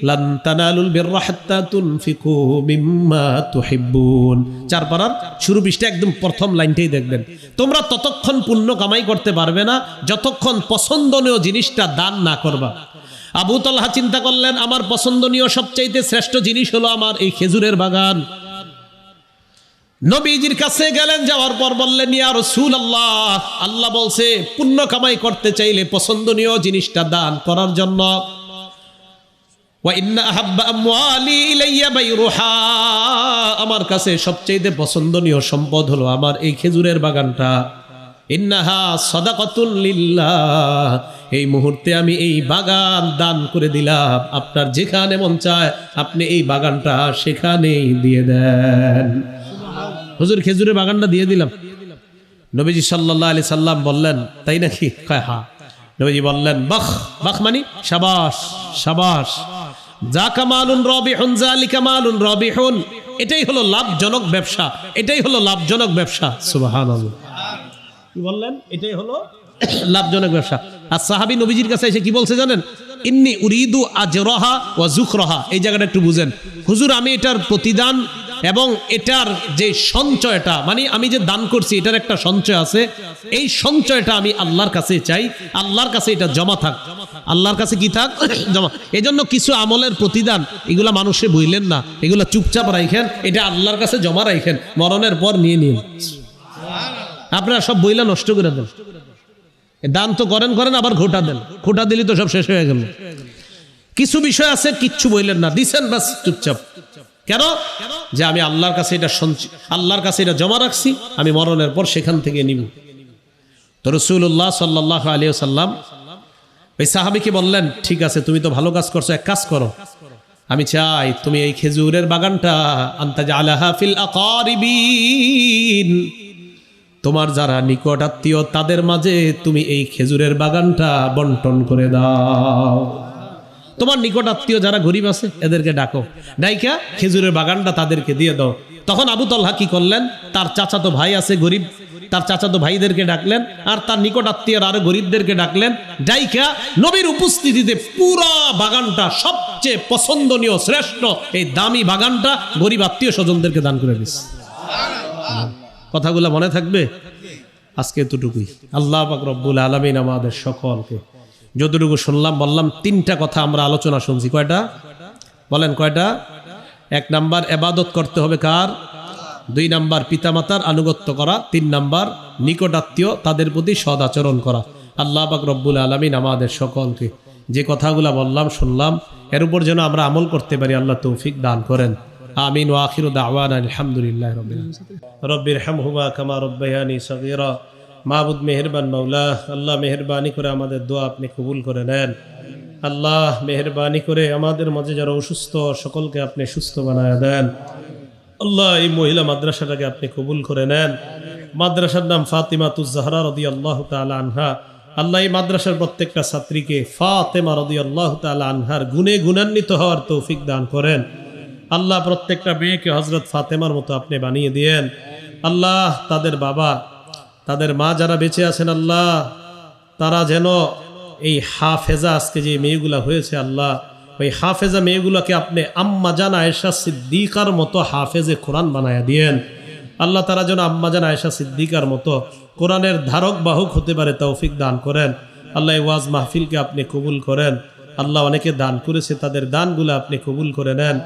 লান তানালুল বিররা হাত্তা তুনফিকু মিম্মা তুহিব্বুন। 4 পারার শুরু পৃষ্ঠা একদম প্রথম লাইনটাই দেখবেন। তোমরা ততক্ষণ পুণ্য কামাই করতে পারবে না যতক্ষণ পছন্দনীয় জিনিসটা দান না করবা। আবু তালহা চিন্তা করলেন আমার পছন্দনীয় সবচাইতে শ্রেষ্ঠ জিনিস হলো আমার এই খেজুরের বাগান। নবীজির কাছে গেলেন, যাওয়ার পর বললেন ইয়া রাসূলুল্লাহ, আল্লাহ বলছে পুণ্য কামাই করতে চাইলে পছন্দনীয় জিনিসটা দান করার জন্য। ওয়া ইন্না আহাব্বা আমওয়ালি ইলাইয়া বাইরুহা, আমার কাছে সবচেয়ে পছন্দনীয় সম্পদ হলো আমার এই খেজুরের বাগানটা। ইন্নাহা সাদাকাতুন লিল্লাহ, এই মুহূর্তে আমি এই বাগান দান করে দিলাম। আপনার যেখানে মন চায় আপনি এই বাগানটা সেখানেই দিয়ে দেন। হুজুর খেজুরের বাগানটা দিয়ে দিলাম। নবীজি সাল্লাল্লাহু আলাইহি সাল্লাম বললেন তাই নাকি? হ্যাঁ। নবীজি বললেন বাহ বাহ মানে শাবাশ শাবাশ, যাকা মালুন রাবিহুন যালিকা মালুন রাবিহুন। এটাই হলো লাভজনক ব্যবসা, এটাই হলো লাভজনক ব্যবসা। সুবহানাল্লাহ। কি বললেন? এটাই হলো লাভজনক ব্যবসা। আর সাহাবী নবীজির কাছে এসে কি বলছে জানেন? ইন্নী উরিদু আজরাহা ওয়া যুখরাহা। এই জায়গাটা একটু বুঝেন। হুজুর আমি এটার প্রতিদান এবং এটার যে সঞ্চয়টা, মানে আমি যে দান করছি এটার একটা সঞ্চয় আছে, এই সঞ্চয়টা আমি আল্লাহর কাছে চাই, আল্লাহর কাছে এটা জমা থাক। আল্লাহর কাছে কি থাক? জমা। এজন্য কিছু আমলের প্রতিদান এগুলা মানুষে বইলেন না, এগুলা চুপচাপ রাখেন, এটা আল্লাহর কাছে জমা রাখেন, মরণের পর নিয়ে নিন। আপনারা সব বইলা নষ্ট করে দেন। দান তো করেন আবার ঘোটা দেন, ঘোটা দিলে তো সব শেষ হয়ে গেল। কিছু বিষয় আছে কিচ্ছু বইলেন না, দিছেন বাস চুপচাপ। কেন? যে আমি আল্লাহর কাছে এটা আল্লাহর কাছে এটা জমা রাখছি, আমি মরণের পর সেখান থেকে নিব। তো রাসূলুল্লাহ সাল্লাল্লাহু আলাইহি ওয়াসাল্লাম ওই সাহাবীকে বললেন ঠিক আছে তুমি তো ভালো কাজ করছো, এক কাজ করো, আমি চাই তুমি এই খেজুরের বাগানটা আনতা জালাহা ফিল আকারিবিন, তোমার যারা নিকট আত্মীয় তাদের মাঝে তুমি এই খেজুরের বাগানটা বন্টন করে দাও। তোমার নিকট আত্মীয় যারা গরিব আছে এদেরকে ডাকো, ডাইকা খেজুরের বাগানটা তাদেরকে দিয়ে দাও। তখন আবু তালহা কি করলেন? তার চাচাতো ভাই আছে গরিব, তার চাচাতো ভাইদেরকে ডাকলেন, আর তার নিকট আত্মীয়র আরো গরিবদেরকে ডাকলেন। ডাইকা নবীর উপস্থিতিতে পুরা বাগানটা, সবচেয়ে পছন্দনীয় শ্রেষ্ঠ এই দামি বাগানটা গরিব আত্মীয় স্বজনদেরকে দান করে দিস। কথাগুলো মনে থাকবে? আজকে এতটুকুই। আল্লাহ পাক রব্বুল আলামিন আমাদের সকলকে যতটুকু শুনলাম বললাম, 3টা কথা আমরা আলোচনা শুনছি। কয়টা বলেন? কয়টা? 1 নাম্বার ইবাদত করতে হবে কার? 2 নাম্বার পিতামাতার আনুগত্য করা, 3 নাম্বার নিকটাত্মীয় তাদের প্রতি সদ আচরণ করা। আল্লাহ পাক রব্বুল আলামিন আমাদের সকলকে যে কথাগুলো বললাম শুনলাম এর উপর যেন আমরা আমল করতে পারি, আল্লাহ তৌফিক দান করেন। আমিন ওয়া আখিরু দাওয়ানা আলহামদুলিল্লাহি রাব্বিল আলামিন। রব্বিরহামহুমা কামা রব্বায়ানি সগীরা। মাবুদ মেহেরবান মাওলা, আল্লাহ মেহেরবানি করে আমাদের দোয়া আপনি কবুল করে নেন। আল্লাহ মেহেরবানি করে আমাদের মাঝে যারা অসুস্থ সকলকে আপনি সুস্থ বানায় দেন। আল্লাহ এই মহিলা মাদ্রাসাটাকে আপনি কবুল করে নেন। মাদ্রাসার নাম ফাতিমাতুজ জাহরা রাদিয়াল্লাহু তাআলা আনহা। আল্লাহ এই মাদ্রাসার প্রত্যেকটা ছাত্রীকে ফাতেমা রাদিয়াল্লাহু তাআলা আনহার গুণে গুণান্বিত হওয়ার তৌফিক দান করেন। আল্লাহ প্রত্যেকটা মেয়েকে হযরত ফাতেমার মতো আপনি বানিয়ে দিয়েন। আল্লাহ তাদের বাবা তাদের মা যারা বেঁচে আছেন আল্লাহ তারা যেন এই হাফেজা আজকে যে মেয়েগুলা হয়েছে আল্লাহ ওই হাফেজা মেয়েগুলোকে আপনি আম্মা জান আয়েশা সিদ্দিকার মতো হাফেজে কোরআন বানায়া দিয়েন। আল্লাহ তারা যেন আম্মা জান আয়েশা সিদ্দিকার মতো কোরআনের ধারক বাহক হতে পারে তৌফিক দান করেন। আল্লাহ এই ওয়াজ মাহফিলকে আপনি কবুল করেন। আল্লাহ অনেকে দান করেছে তাদের দানগুলো আপনি কবুল করে নেন।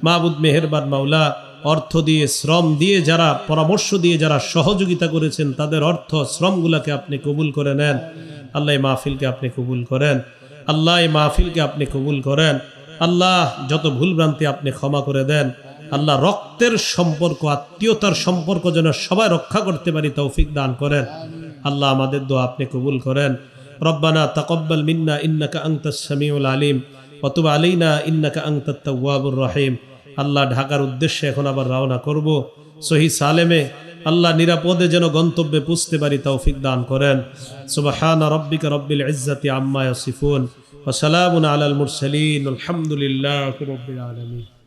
মাবুদ মেহেরবান মাওলা, অর্থ দিয়ে শ্রম দিয়ে যারা পরামর্শ দিয়ে যারা সহযোগিতা করেছেন তাদের অর্থ শ্রমগুলোকে আপনি কবুল করে নেন। আল্লাহ এই মাহফিলকে আপনি কবুল করেন। আল্লাহ এই মাহফিলকে আপনি কবুল করেন। আল্লাহ যত ভুলভ্রান্তি আপনি ক্ষমা করে দেন। আল্লাহ রক্তের সম্পর্ক আত্মীয়তার সম্পর্ক যেন সবাই রক্ষা করতে পারি তৌফিক দান করেন। আল্লাহ আমাদের দোয়া আপনি কবুল করেন। রব্বানা তাকাব্বাল মিন্না ইন্নাকা আনতাস সামিউল আলিম ওয়া তুব আলাইনা ইন্নাকা আনতাত তাওয়াবুর রহিম। আল্লাহ ঢাকার উদ্দেশ্যে এখন আবার রওনা করব সহি সালেমে। আল্লাহ নিরাপদে যেন গন্তব্যে পৌঁছতে পারি তৌফিক দান করেন। সুবহানা রাব্বিকা রাব্বিল ইজ্জাতি আম্মা ইয়াসিফুন ওয়া সালামুন আলাল মুরসালিন আলহামদুলিল্লাহি রাব্বিল আলামিন।